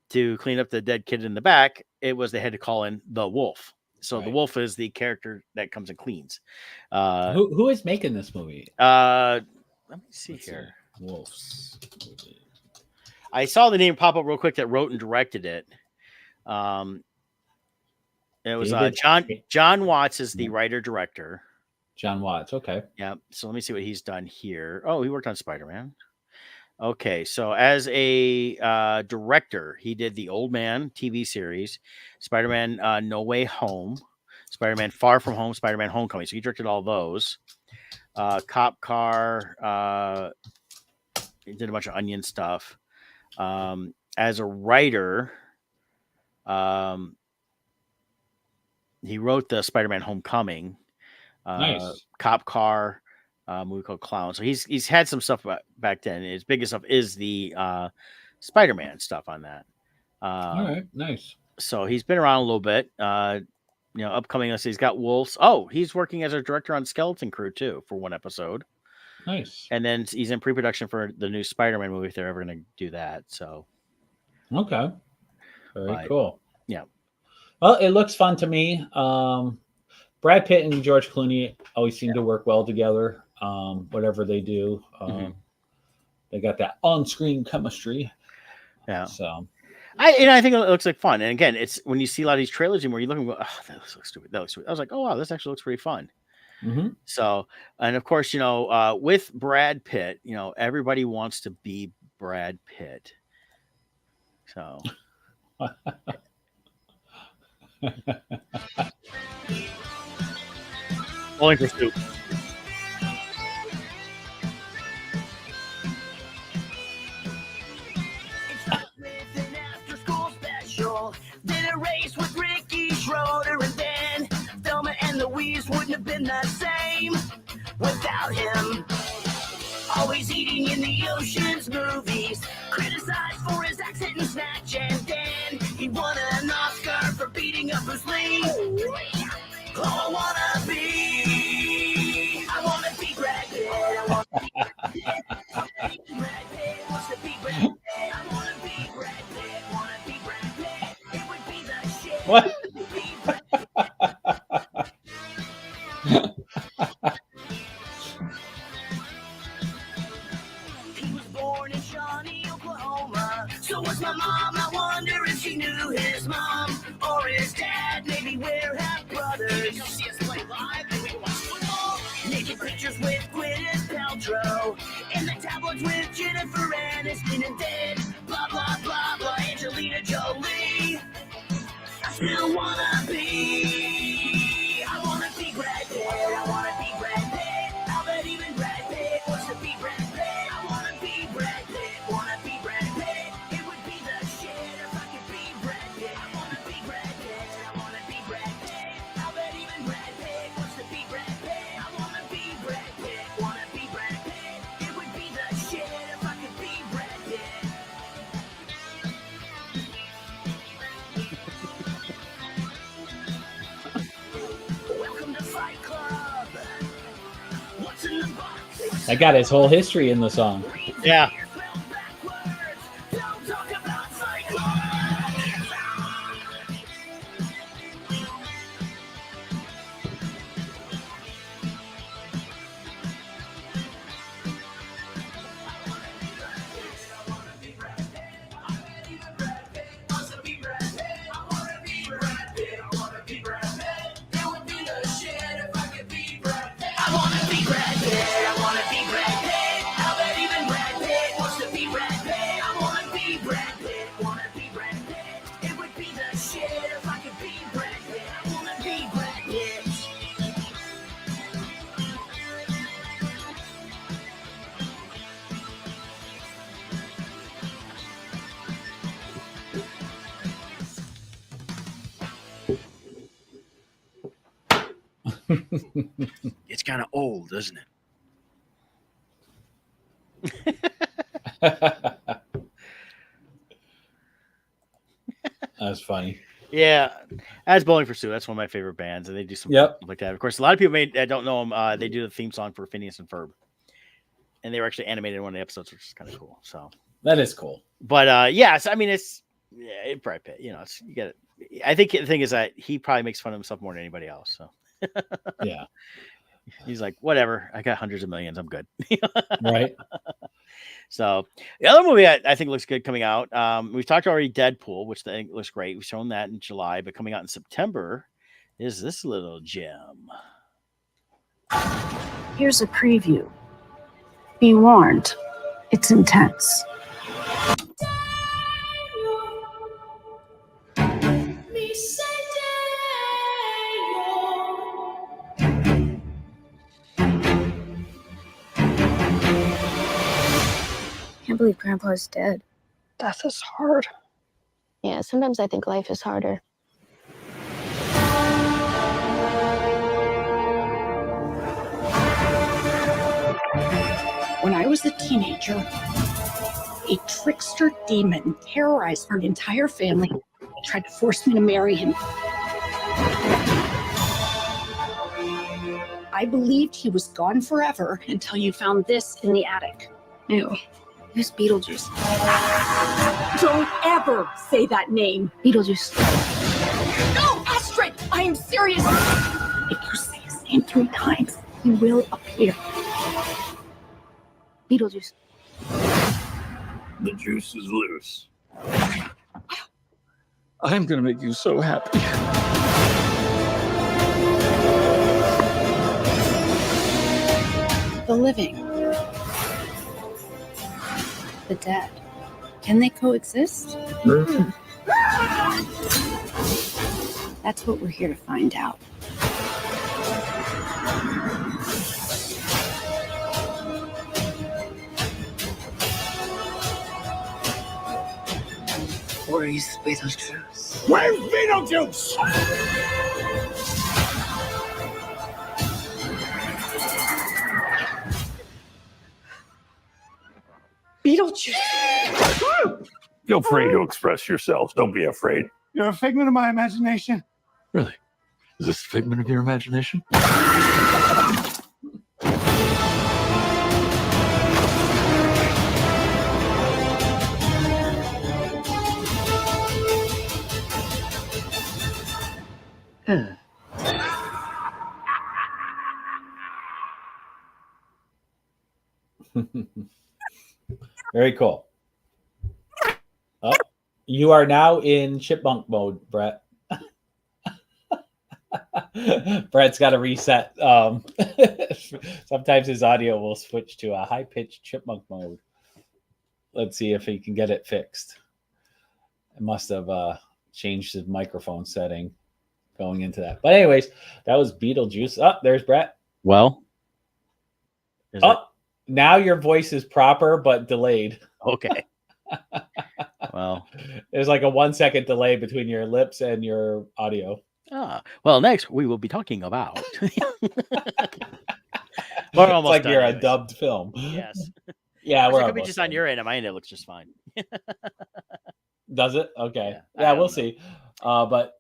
to clean up the dead kid in the back, they had to call in the wolf. So the wolf is the character that comes and cleans. Who is making this movie? Let me see here. Wolves. I saw the name pop up real quick that wrote and directed it. It was John Watts is the writer director. John Watts. Okay. Yeah. So let me see what he's done here. Oh, he worked on Spider-Man. Okay, so as a director, he did the Old Man TV series, Spider-Man No Way Home, Spider-Man Far From Home, Spider-Man Homecoming. So he directed all those. Cop Car, he did a bunch of Onion stuff. As a writer, he wrote the Spider-Man Homecoming, Nice. Cop Car, movie called Clown. So he's had some stuff back then. His biggest stuff is the Spider-Man stuff on that. All right, nice. So he's been around a little bit. You know, upcoming. Let's see, he's got Wolves. Oh, he's working as a director on Skeleton Crew too for one episode. Nice. And then he's in pre-production for the new Spider-Man movie if they're ever going to do that. So Okay. Very cool. Yeah. Well, it looks fun to me. Brad Pitt and George Clooney always seem to work well together. Whatever they do, they got that on-screen chemistry. Yeah. So, I think it looks like fun. And again, it's when you see a lot of these trailers and where you look and go, oh, that looks stupid. That looks stupid. I was like, oh wow, this actually looks pretty fun. mm-hmm. So, and of course, you know, with Brad Pitt, you know, everybody wants to be Brad Pitt. So. Only for soup. After school special, did a race with Ricky Schroeder, and then Thelma and Louise would have been the same without him. Always eating in the Ocean's movies, criticized for his accent and Snatch, and then he won an Oscar for beating up Bruce Lee. Oh, I wanna be Brad Pitt. I wanna be Brad Pitt. Wants to be Brad Pitt. I wanna be Brad Pitt. Wanna be Brad Pitt. It would be the shit. What? He was born in Shawnee, Oklahoma. So was my mom. I wonder if she knew his mom or his dad. Maybe we're half brothers. You'll see us play live and we watch football. Naked pictures with Gwyneth Paltrow. In the tabloids with Jennifer Aniston and then blah, blah, blah, blah. Angelina Jolie. I still wanna be. I wanna be Brad Pitt. I wanna be Brad Pitt. I'll bet even Brad Pitt wants to be Brad Pitt. I wanna be Brad Pitt. Wanna be Brad Pitt. It would be the shit if I could be Brad Pitt. I wanna be Brad Pitt. I wanna be Brad Pitt. I'll bet even Brad Pitt wants to be Brad Pitt. I wanna be Brad Pitt. Wanna be Brad Pitt. It would be the shit if I could be Brad Pitt. Welcome to Fight Club. What's in the box? I got his whole history in the song. Yeah. Don't talk about Fight Club. I wanna be Brad Pitt. I wanna be Brad Pitt. I bet even Brad Pitt wants to be Brad Pitt. I wanna be Brad Pitt. Wanna be Brad Pitt. It would be the shit if I could be Brad Pitt. I wanna be Brad Pitt. It's kind of old, isn't it? That's funny. Yeah, as Bowling for Soup, that's one of my favorite bands, and they do some Yep. like that. Of course, a lot of people don't know them. They do the theme song for Phineas and Ferb, and they were actually animated in one of the episodes, which is kind of cool. So, That is cool. but yes, I mean it's Brad Pitt. You know, it's you get it. I think the thing is that he probably makes fun of himself more than anybody else. So Yeah. he's like, whatever, I got hundreds of millions, I'm good. Right. So the other movie I think looks good coming out. We've talked already Deadpool, which I think looks great. We've shown that in July, but coming out in September is this little gem. Here's a preview. Be warned, it's intense. Can't believe Grandpa's dead. Death is hard. Yeah, sometimes I think life is harder. When I was a teenager, a trickster demon terrorized our entire family. He tried to force me to marry him. I believed he was gone forever until you found this in the attic. Ew. Who's Beetlejuice? Don't ever say that name. Beetlejuice. No, Astrid, I am serious. If you say his name 3 times, he will appear. Beetlejuice. The juice is loose. I'm gonna make you so happy. The living. The dead. Can they coexist? That's what we're here to find out. Where is Beetlejuice? Where's Beetlejuice? Beetlejuice. Feel free to express yourselves. Don't be afraid. You're a figment of my imagination. Really? Is this a figment of your imagination? Very cool. Oh, you are now in chipmunk mode, Brett. Brett's got to reset. Sometimes his audio will switch to a high-pitched chipmunk mode. Let's see if he can get it fixed. I must have changed his microphone setting going into that. But anyways, that was Beetlejuice. Oh, there's Brett. Well, now your voice is proper but delayed. Okay. Well, there's like a 1 second delay between your lips and your audio. Well, next we will be talking about. We're almost like you're anyways. A dubbed film. Yes. Yeah, we're it could be just on your end. On my end, it looks just fine. Does it? Okay. Yeah, we'll see. But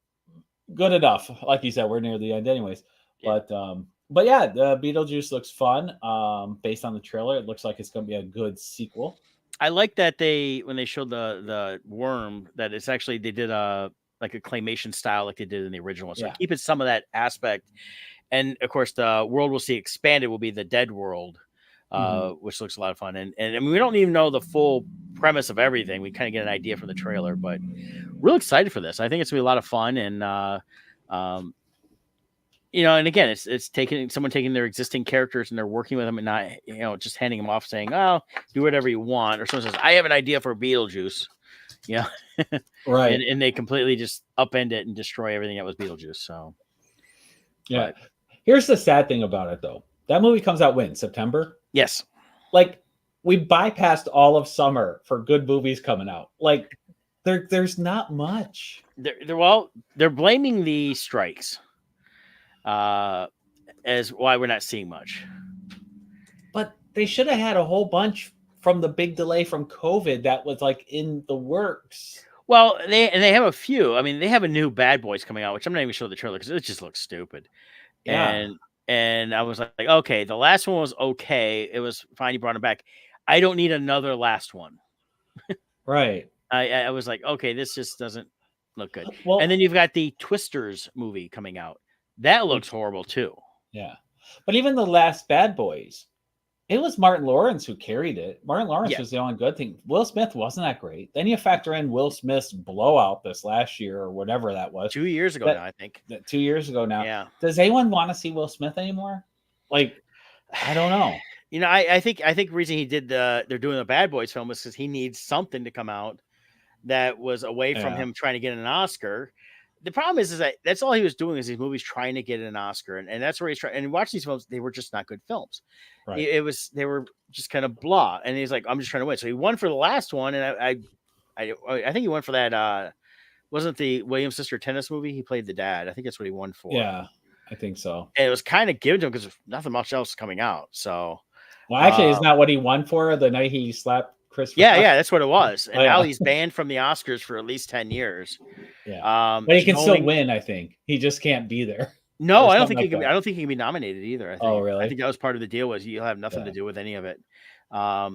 good enough. Like you said, we're near the end, anyways. Yeah. But yeah, the Beetlejuice looks fun. Based on the trailer, it looks like it's going to be a good sequel. I like that when they showed the worm, that it's actually they did like a claymation style like they did in the original one. So keeping some of that aspect. And of course, the world we'll see expanded will be the dead world, which looks a lot of fun. And I mean, we don't even know the full premise of everything. We kind of get an idea from the trailer, but real excited for this. I think it's gonna be a lot of fun. And and again, it's someone taking their existing characters and they're working with them and not, just handing them off saying, "Oh, do whatever you want." Or someone says, "I have an idea for Beetlejuice." Yeah. Right. And they completely just upend it and destroy everything that was Beetlejuice. So yeah. But here's the sad thing about it though. That movie comes out when? September? Yes. Like we bypassed all of summer for good movies coming out. Like there's not much. They're blaming the strikes as why we're not seeing much. But they should have had a whole bunch from the big delay from COVID that was like in the works. Well, they have a few. I mean, they have a new Bad Boys coming out, which I'm not even showing the trailer because it just looks stupid. Yeah. And I was like, okay, the last one was okay. It was fine. You brought it back. I don't need another last one. Right. I was like, okay, this just doesn't look good. Well, and then you've got the Twisters movie coming out. That looks horrible too. Yeah. But even the last Bad Boys, it was Martin Lawrence who carried it. Martin Lawrence was the only good thing. Will Smith wasn't that great. Then you factor in Will Smith's blowout this last year or whatever that was. 2 years ago now, I think. 2 years ago now. Yeah. Does anyone want to see Will Smith anymore? Like, I don't know. I think the reason he did they're doing the Bad Boys film is because he needs something to come out that was away from him trying to get an Oscar. The problem is that that's all he was doing is these movies trying to get an Oscar. And that's where he's trying. And watch these films, they were just not good films. Right. They were just kind of blah. And he's like, I'm just trying to win. So he won for the last one. And I think he won for that. Wasn't the Williams sister tennis movie? He played the dad. I think that's what he won for. Yeah, I think so. And it was kind of given to him because nothing much else coming out. So, well, actually, isn't that what he won for the night he slapped Chris? Yeah, that's what it was. And now he's banned from the Oscars for at least 10 years. Yeah, but he can still win. I think he just can't be there. No, I don't think he can. I don't think he can be nominated either. I think. Oh, really? I think that was part of the deal. Was you'll have nothing to do with any of it. But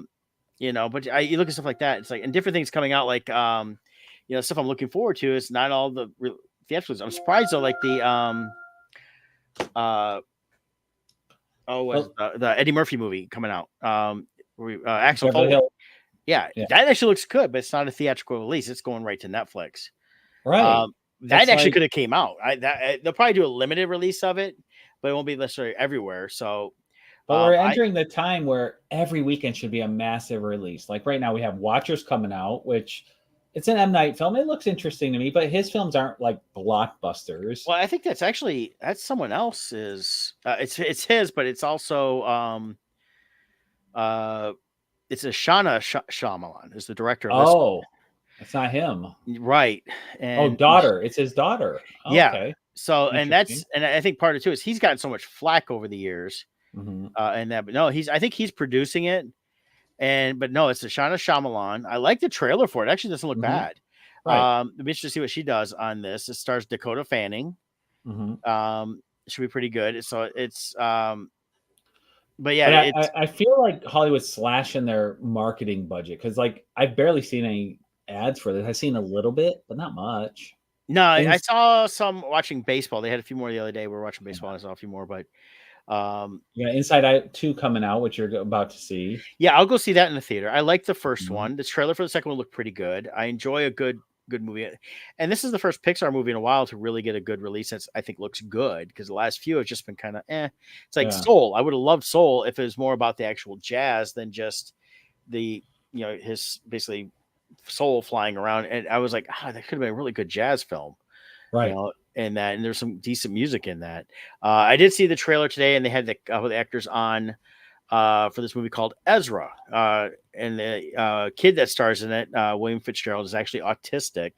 you look at stuff like that. It's like and different things coming out. Like stuff I'm looking forward to is not all the theatricals. I'm surprised though. Like the the Eddie Murphy movie coming out. Axel Foley. Yeah, that actually looks good, but it's not a theatrical release. It's going right to Netflix. Right. That actually could have came out. They'll probably do a limited release of it, but it won't be necessarily everywhere. So, but we're entering the time where every weekend should be a massive release. Like right now, we have Watchers coming out, which it's an M. Night film. It looks interesting to me, but his films aren't like blockbusters. Well, I think that's someone else's. It's his, but it's also it's a Shyamalan is the director of this. Oh. It's not him, right? And daughter. It's his daughter. Oh, yeah. Okay. So, and I think part of it too is he's gotten so much flack over the years, but no, I think he's producing it, but no, it's Shauna Shyamalan. I like the trailer for it. Actually, doesn't look bad. Right. It'll be interesting to see what she does on this. It stars Dakota Fanning. Should be pretty good. So it's but yeah, But I feel like Hollywood's slashing their marketing budget because like I've barely seen any ads for this. I've seen a little bit, but not much. no, I Things- saw some watching baseball. They had a few more the other day. We were watching baseball. And I saw a few more, but Yeah, Inside Out 2 coming out, which you're about to see. yeah, I'll go see that in the theater. I like the first one. The trailer for the second one looked pretty good. I enjoy a good movie, and this is the first Pixar movie in a while to really get a good release that's I think looks good, because the last few have just been kind of It's like Soul. I would have loved Soul if it was more about the actual jazz than just the his basically soul flying around. And I was like, that could have been a really good jazz film, Right. And there's some decent music in that. I did see the trailer today, and they had the actors on for this movie called Ezra. And the kid that stars in it, William Fitzgerald, is actually autistic.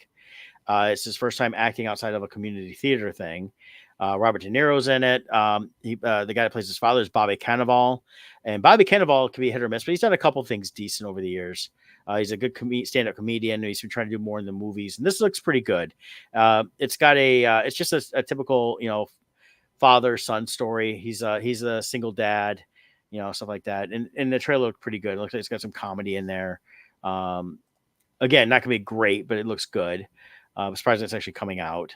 It's his first time acting outside of a community theater thing. Robert De Niro's in it. The guy that plays his father is Bobby Cannavale. And Bobby Cannavale can be hit or miss, but he's done a couple things decent over the years. He's a good stand-up comedian. He's been trying to do more in the movies, and this looks pretty good. It's got it's just a typical, father-son story. He's a single dad, stuff like that. And the trailer looked pretty good. It looks like it's got some comedy in there. Again, not gonna be great, but it looks good. I'm surprised it's actually coming out.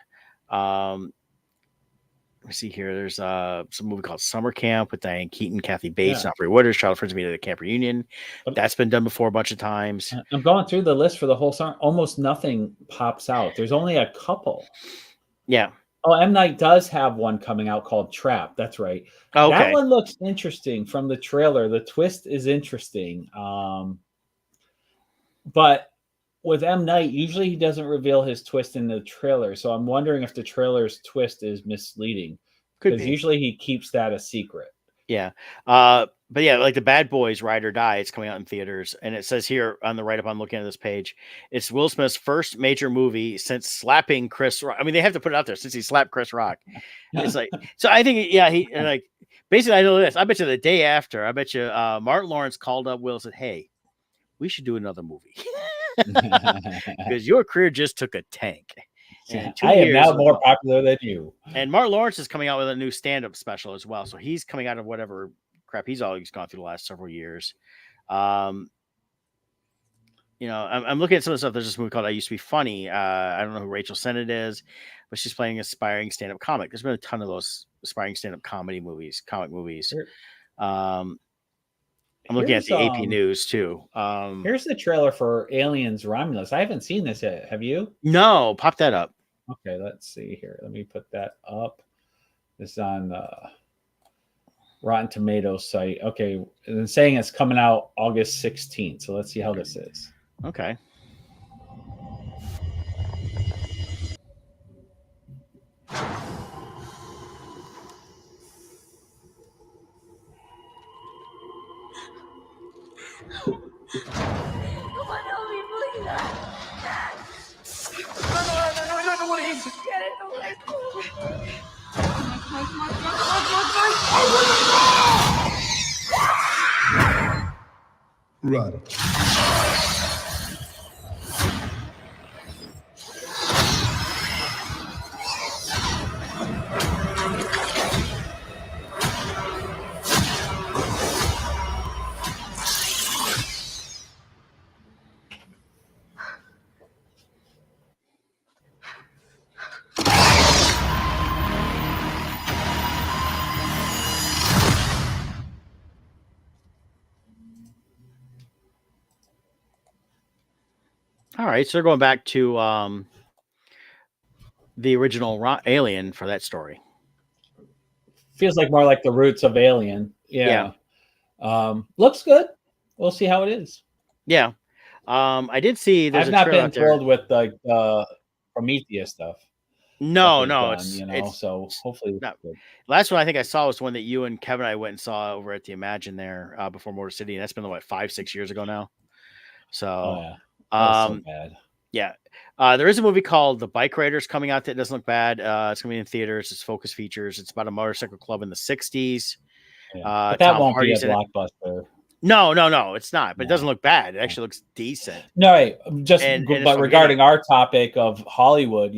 Let me see here. There's some movie called Summer Camp with Diane Keaton, Kathy Bates, and Aubrey Wooders, Child Friends of Me to the Camp Reunion. That's been done before a bunch of times. I'm going through the list for the whole song. Almost nothing pops out. There's only a couple. Yeah. Oh, M. Night does have one coming out called Trap. That's right. Okay. That one looks interesting from the trailer. The twist is interesting. But with M. Night, usually he doesn't reveal his twist in the trailer. So I'm wondering if the trailer's twist is misleading. Because usually he keeps that a secret. Yeah. But yeah, like the Bad Boys Ride or Die, it's coming out in theaters. And it says here on the write-up, I'm looking at this page, it's Will Smith's first major movie since slapping Chris Rock. I mean, they have to put it out there since he slapped Chris Rock. It's like, so I think, he like, basically I know this. I bet you the day after, Martin Lawrence called up Will and said, hey, we should do another movie. Because your career just took a tank. I am now more popular than you. And Martin Lawrence is coming out with a new stand-up special as well. So he's coming out of whatever crap he's always gone through the last several years. I'm looking at some of the stuff. There's this movie called I Used to Be Funny. I don't know who Rachel Sennett is, but she's playing an aspiring stand-up comic. There's been a ton of those aspiring stand-up comic movies. I'm looking at the AP News too. Here's the trailer for Aliens Romulus. I haven't seen this yet. Have you? No, pop that up. Okay, let's see here. Let me put that up. This is on the Rotten Tomatoes site. Okay, and it's saying it's coming out August 16th. So let's see how this is. Okay. Come on, help me, please. No, please. Get it away. Run. All right, so they're going back to the original Alien for that story. Feels like more like the roots of Alien. Yeah. Looks good. We'll see how it is. Yeah. I did see I've not been thrilled with the Prometheus stuff. No, it's so hopefully not good. Last one I think I saw was the one that you and Kevin and I went and saw over at the Imagine there before Motor City, and that's been 5-6 years ago now. So so bad. Yeah. There is a movie called The Bike Raiders coming out that doesn't look bad. It's gonna be in theaters. It's Focus Features. It's about a motorcycle club in the 60s. But that won't be a blockbuster. No, it's not. But it No. doesn't look bad. It actually looks decent. No, right. Just And it's but from regarding Gideon. our topic of Hollywood,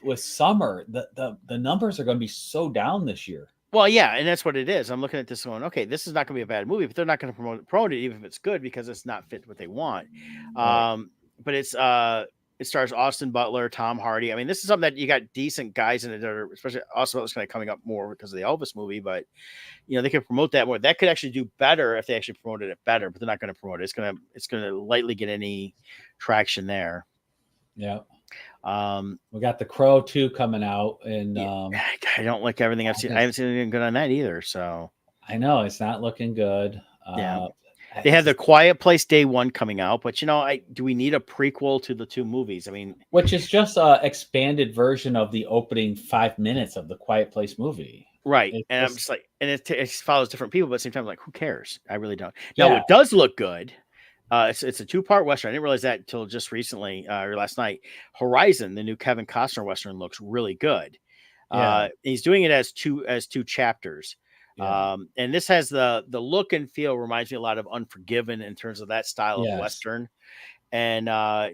with summer, the numbers are going to be so down this year. Well, yeah, and that's what it is. I'm looking at this going, okay, this is not going to be a bad movie, but they're not going to promote it even if it's good because it's not fit what they want. Right. But it stars Austin Butler, Tom Hardy. I mean, this is something that you got decent guys in it that are, especially Austin Butler's kind of coming up more because of the Elvis movie, but they could promote that more. That could actually do better if they actually promoted it better, but they're not going to promote it. It's going to lightly get any traction there. Yeah. We got The Crow 2 coming out, and I don't like everything I've seen. I haven't seen anything good on that either. So I know it's not looking good. Yeah. They have The Quiet Place Day 1 coming out, but do we need a prequel to the two movies? I mean, which is just a expanded version of the opening 5 minutes of the Quiet Place movie. Right. And I'm just like, and it follows different people, but at the same time, like, who cares? I really don't. Now, it does look good. It's a 2-part Western. I didn't realize that until just recently or last night. Horizon, the new Kevin Costner Western, looks really good. He's doing it as two chapters. Yeah. And this has the look and feel reminds me a lot of Unforgiven in terms of that style of Western. And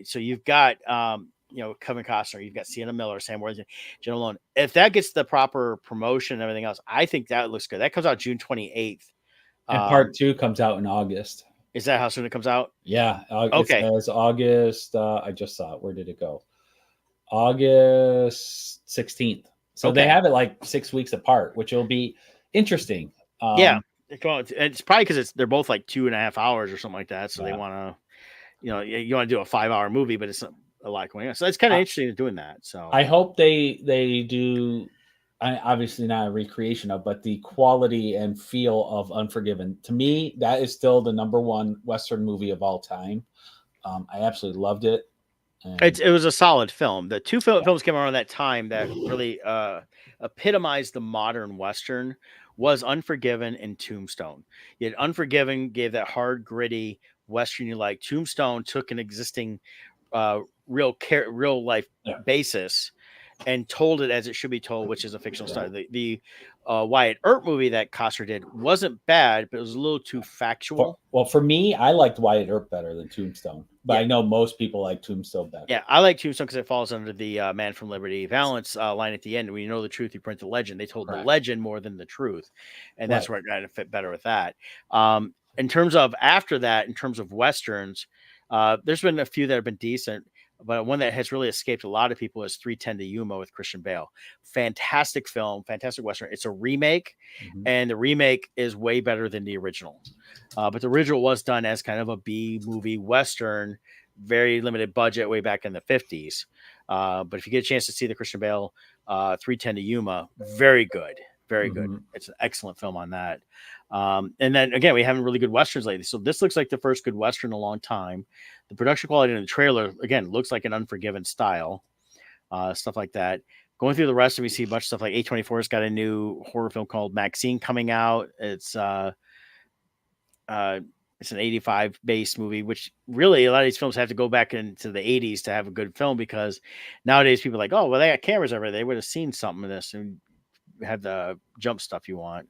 so you've got Kevin Costner, you've got Sienna Miller, Sam Worthington, Jenna Malone. If that gets the proper promotion and everything else, I think that looks good. That comes out June 28th. And part 2 comes out in August. Is that how soon it comes out? Yeah. Okay. It says August. I just saw it. Where did it go? August 16th. So they have it like 6 weeks apart, which will be interesting. It's probably because they're both like 2.5 hours or something like that. So they want to, you want to do a 5-hour movie, but it's a lot going on. So it's kind of interesting doing that. So I hope they do. Obviously not a recreation of, but the quality and feel of Unforgiven. To me, that is still the number one Western movie of all time. I absolutely loved it. It was a solid film. The two films came around that time that really epitomized the modern Western was Unforgiven and Tombstone. Yet Unforgiven gave that hard, gritty Western you like. Tombstone took an existing real life basis and told it as it should be told, which is a fictional story. The Wyatt Earp movie that Costner did wasn't bad, but it was a little too factual. Well, for me, I liked Wyatt Earp better than Tombstone, but I know most people like Tombstone better. Yeah, I like Tombstone because it falls under the Man from Liberty Valance line at the end. When you know the truth, you print the legend. They told the legend more than the truth, and that's where it kind of fit better with that. In terms of after that, in terms of Westerns, there's been a few that have been decent. But one that has really escaped a lot of people is 3:10 to Yuma with Christian Bale. Fantastic film, fantastic Western. It's a remake, and the remake is way better than the original. But the original was done as kind of a B movie Western, very limited budget way back in the 50s. But if you get a chance to see the Christian Bale 3:10 to Yuma, very good. Very good. It's an excellent film on that. And then again, we haven't really good Westerns lately. So this looks like the first good Western in a long time. The production quality in the trailer, again, looks like an Unforgiven style, stuff like that. Going through the rest of we see a bunch of stuff like A24's got a new horror film called Maxine coming out. It's an 85 based movie, which really a lot of these films have to go back into the 80s to have a good film because nowadays people are like, oh, well, they got cameras everywhere. They would have seen something of this and have the jump stuff you want.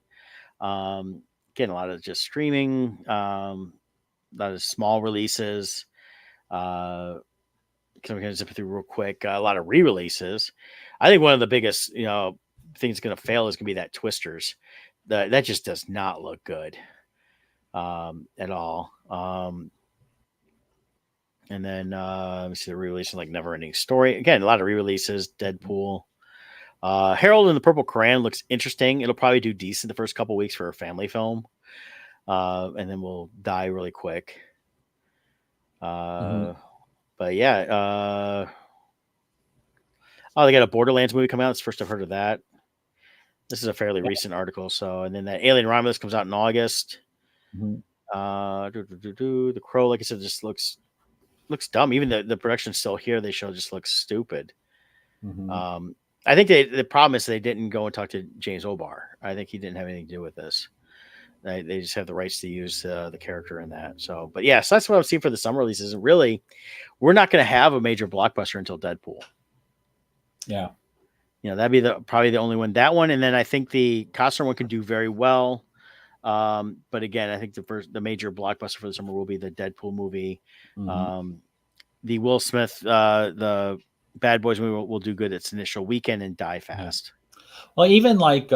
Again, a lot of just streaming, a lot of small releases. I'm going to zip it through real quick. A lot of re-releases. I think one of the biggest, things going to fail is going to be that Twisters. That just does not look good at all. And then let me see the re-release like Never Ending Story. Again, a lot of re-releases. Deadpool. Harold and the Purple Crayon looks interesting. It'll probably do decent the first couple weeks for a family film. And then we'll die really quick. But yeah, they got a Borderlands movie coming out. It's the first I've heard of that. This is a fairly recent article. So, and then that Alien Romulus comes out in August. The Crow, like I said, just looks dumb. Even the production's still here. They show just looks stupid. I think the problem is they didn't go and talk to James O'Barr. I think he didn't have anything to do with this. They just have the rights to use the character in that. So, but yeah, so that's what I'm seeing for the summer releases. And really, we're not going to have a major blockbuster until Deadpool. Yeah. That'd be probably the only one. That one, and then I think the Costner one can do very well. But again, I think the major blockbuster for the summer will be the Deadpool movie. The Will Smith, the Bad Boys movie will do good its initial weekend and die fast. Well, even like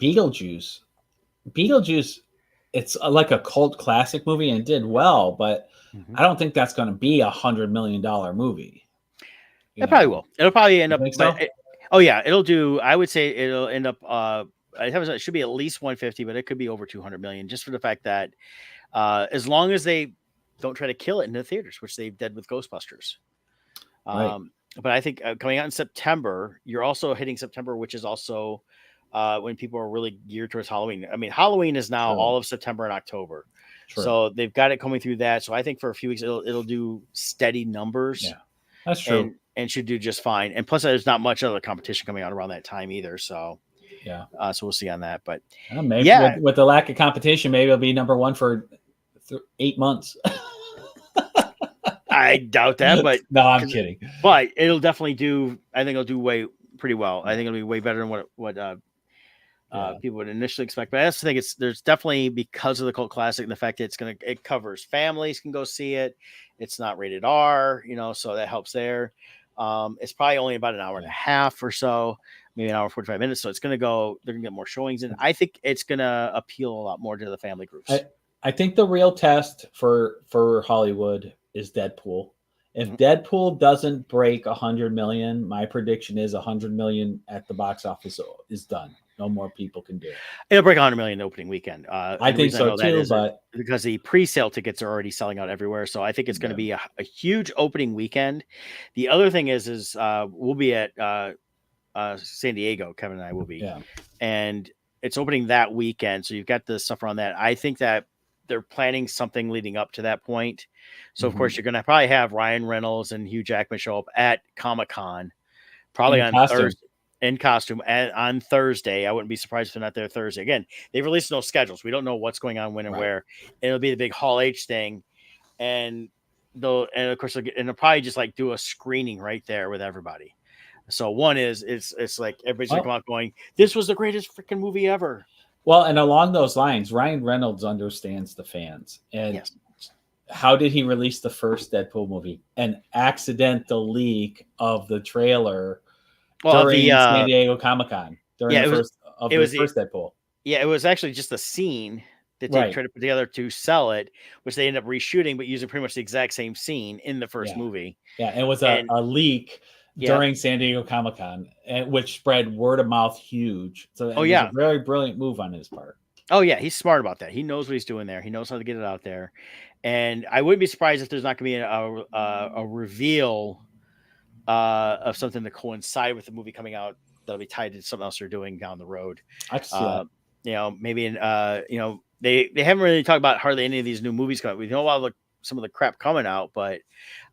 Beetlejuice, it's like a cult classic movie and did well, but I don't think that's going to be $100 million movie. It probably will. It'll probably end up. So? Oh yeah, it'll do. I would say it'll end up. It should be at least 150, but it could be over 200 million, just for the fact that as long as they don't try to kill it in the theaters, which they did with Ghostbusters. Right. But I think coming out in September, you're also hitting September, which is also when people are really geared towards Halloween. I mean, Halloween is now all of September and October. True. So they've got it coming through that. So I think for a few weeks, it'll do steady numbers. Yeah, that's true. And should do just fine. And plus, there's not much other competition coming out around that time either. So yeah, so we'll see on that. But maybe with the lack of competition, maybe it'll be number one for 8 months. I doubt that, but no, I'm kidding. But it'll definitely do. I think it'll do pretty well. I think it'll be way better than what people would initially expect. But I also think there's definitely, because of the cult classic and the fact that it covers families can go see it. It's not rated R, so that helps there. It's probably only about an hour and a half or so, maybe an hour 45 minutes. So they're gonna get more showings, and I think it's gonna appeal a lot more to the family groups. I think the real test for Hollywood is Deadpool. If Deadpool doesn't break 100 million, my prediction is 100 million at the box office is done. No more people can do it. It'll break 100 million opening weekend. I think so too, but because the pre-sale tickets are already selling out everywhere, so I think it's going to be a huge opening weekend. The other thing is we'll be at San Diego. Kevin and I will be, and it's opening that weekend. So you've got the stuff around that. I think that they're planning something leading up to that point. So of course you're going to probably have Ryan Reynolds and Hugh Jackman show up at Comic-Con, probably on Thursday. In costume and on Thursday. I wouldn't be surprised if they're not there Thursday. Again, they've released no schedules. We don't know what's going on when and where. It'll be the big Hall H thing, and of course they'll probably just like do a screening right there with everybody. So one is it's like everybody's gonna come out going, "This was the greatest freaking movie ever." Well, and along those lines, Ryan Reynolds understands the fans. And how did he release the first Deadpool movie? An accidental leak of the trailer. During San Diego Comic-Con, during the first Deadpool. Yeah, it was actually just a scene that they tried to put together to sell it, which they ended up reshooting, but using pretty much the exact same scene in the first movie. Yeah, it was a leak during San Diego Comic-Con, which spread word of mouth huge. So it was a very brilliant move on his part. Oh, yeah, he's smart about that. He knows what he's doing there. He knows how to get it out there. And I wouldn't be surprised if there's not going to be a reveal of something to coincide with the movie coming out that'll be tied to something else they're doing down the road. I can see that. Maybe they haven't really talked about hardly any of these new movies coming. We know some of the crap coming out, but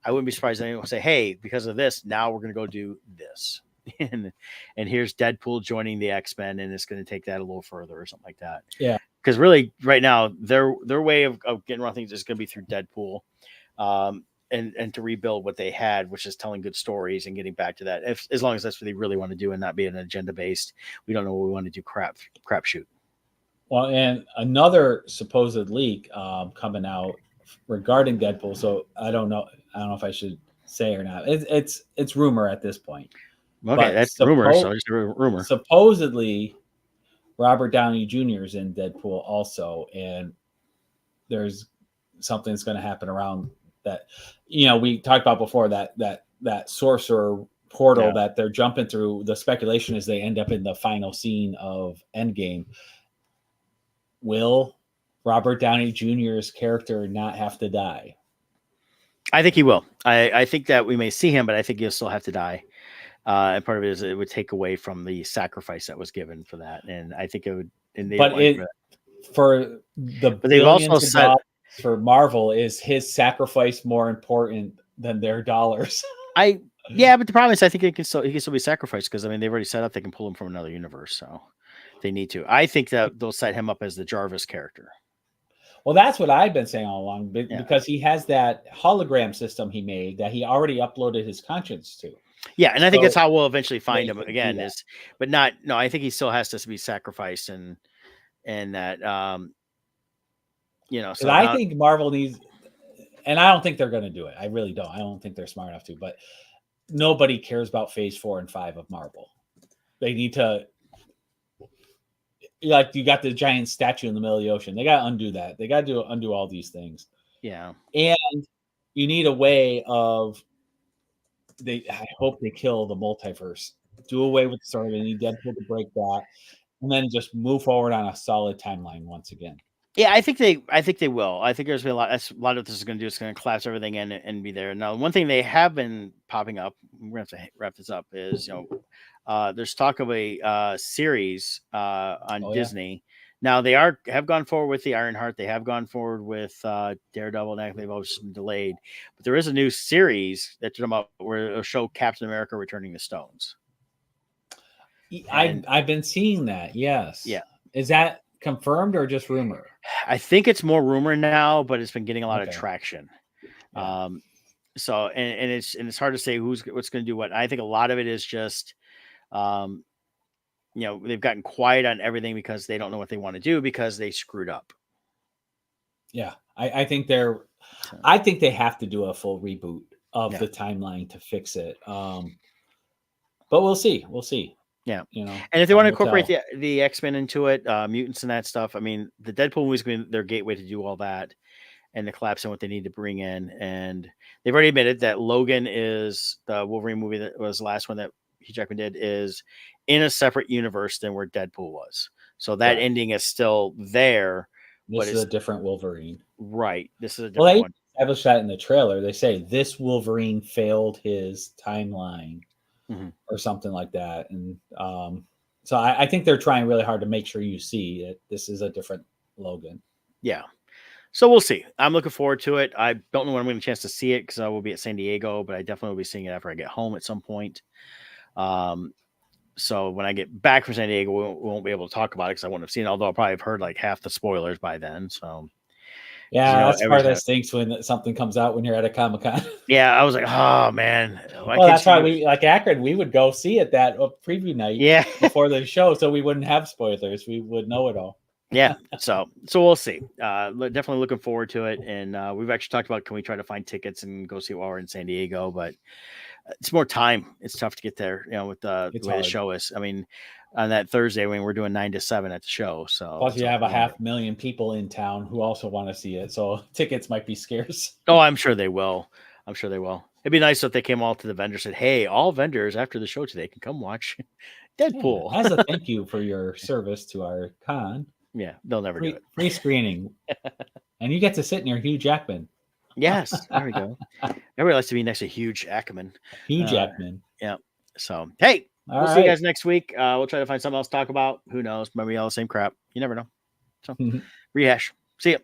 I wouldn't be surprised if anyone will say, "Hey, because of this, now we're going to go do this," and here's Deadpool joining the X-Men, and it's going to take that a little further or something like that. Yeah, because really, right now, their way of getting around things is going to be through Deadpool. And to rebuild what they had, which is telling good stories and getting back to that, as long as that's what they really want to do and not be an agenda based. We don't know what we want to do. Crap shoot. Well, and another supposed leak coming out regarding Deadpool. So I don't know if I should say or not. It's rumor at this point. Okay, but that's rumor. So just a rumor. Supposedly, Robert Downey Jr. is in Deadpool also, and there's something that's going to happen around that. We talked about before that sorcerer portal that they're jumping through. The speculation is they end up in the final scene of Endgame. Will Robert Downey Jr.'s character not have to die? I think he will. I think that we may see him, but I think he'll still have to die. And part of it is it would take away from the sacrifice that was given for that. And I think it would. For the but they've also said for Marvel, is his sacrifice more important than their dollars? But the problem is I think he can still be sacrificed because they've already set up they can pull him from another universe, so they need to. I think that they'll set him up as the Jarvis character. Well, that's what I've been saying all along, because he has that hologram system he made that he already uploaded his conscience to. Yeah, and I think that's how we'll eventually find him again. I think he still has to be sacrificed and and that so Because I think Marvel needs, and I don't think they're going to do it. I really don't. I don't think they're smart enough to. But nobody cares about Phase 4 and 5 of Marvel. They need to, like, you got the giant statue in the middle of the ocean. They got to undo that. They got to undo all these things. Yeah, and you need a way of. I hope they kill the multiverse. Do away with the story. They need Deadpool to break that, and then just move forward on a solid timeline once again. Yeah, I think they will. I think there's been a lot of this is going to do. It's going to collapse everything in and be there. Now, one thing they have been popping up. We're going to have to wrap this up. Is there's talk of a series on Disney. Now they have gone forward with the Ironheart. They have gone forward with Daredevil. And they've always been delayed. But there is a new series that's come up where it'll show Captain America returning the stones. I've been seeing that. Yes. Yeah. Is that confirmed or just rumor? I think it's more rumor now, but it's been getting a lot of traction. Yeah. So it's hard to say what's going to do what. I think a lot of it is just, they've gotten quiet on everything because they don't know what they want to do because they screwed up. Yeah, I think I think they have to do a full reboot of the timeline to fix it. But we'll see. We'll see. Yeah, and if they want to incorporate the X-Men into it, mutants and that stuff, I mean, the Deadpool movie is going to be their gateway to do all that, and to collapse on what they need to bring in. And they've already admitted that Logan is the Wolverine movie that was the last one that Hugh Jackman did is in a separate universe than where Deadpool was. So that ending is still there. This is a different Wolverine, right? This is a different one. They established that in the trailer. They say this Wolverine failed his timeline. Or something like that. And so I think they're trying really hard to make sure you see that this is a different Logan. Yeah. So we'll see. I'm looking forward to it. I don't know when I'm going to get a chance to see it because I will be at San Diego, but I definitely will be seeing it after I get home at some point. So when I get back from San Diego, we won't be able to talk about it because I won't have seen it, although I'll probably have heard like half the spoilers by then. So yeah, that's part of that stinks when something comes out when you're at a Comic-Con. Yeah, I was like, oh man. Well, that's why we like Akron. We would go see it that preview night, before the show, so we wouldn't have spoilers. We would know it all. Yeah, so we'll see. Definitely looking forward to it, and we've actually talked about can we try to find tickets and go see it while we're in San Diego, but it's more time. It's tough to get there, with the way the show is. I mean, on that Thursday when we're doing 9 to 7 at the show. So plus you have 500,000 people in town who also want to see it. So tickets might be scarce. Oh, I'm sure they will. It'd be nice if they came all to the vendors and said, hey, all vendors after the show today can come watch Deadpool. As a thank you for your service to our con. Yeah, they'll never do it. Free screening. And you get to sit near Hugh Jackman. Yes, there we go. Everybody likes to be next to Hugh Jackman. Hugh Jackman. Yeah. So, hey, we'll see you guys next week. We'll try to find something else to talk about. Who knows? Maybe all the same crap. You never know. So, rehash. See ya.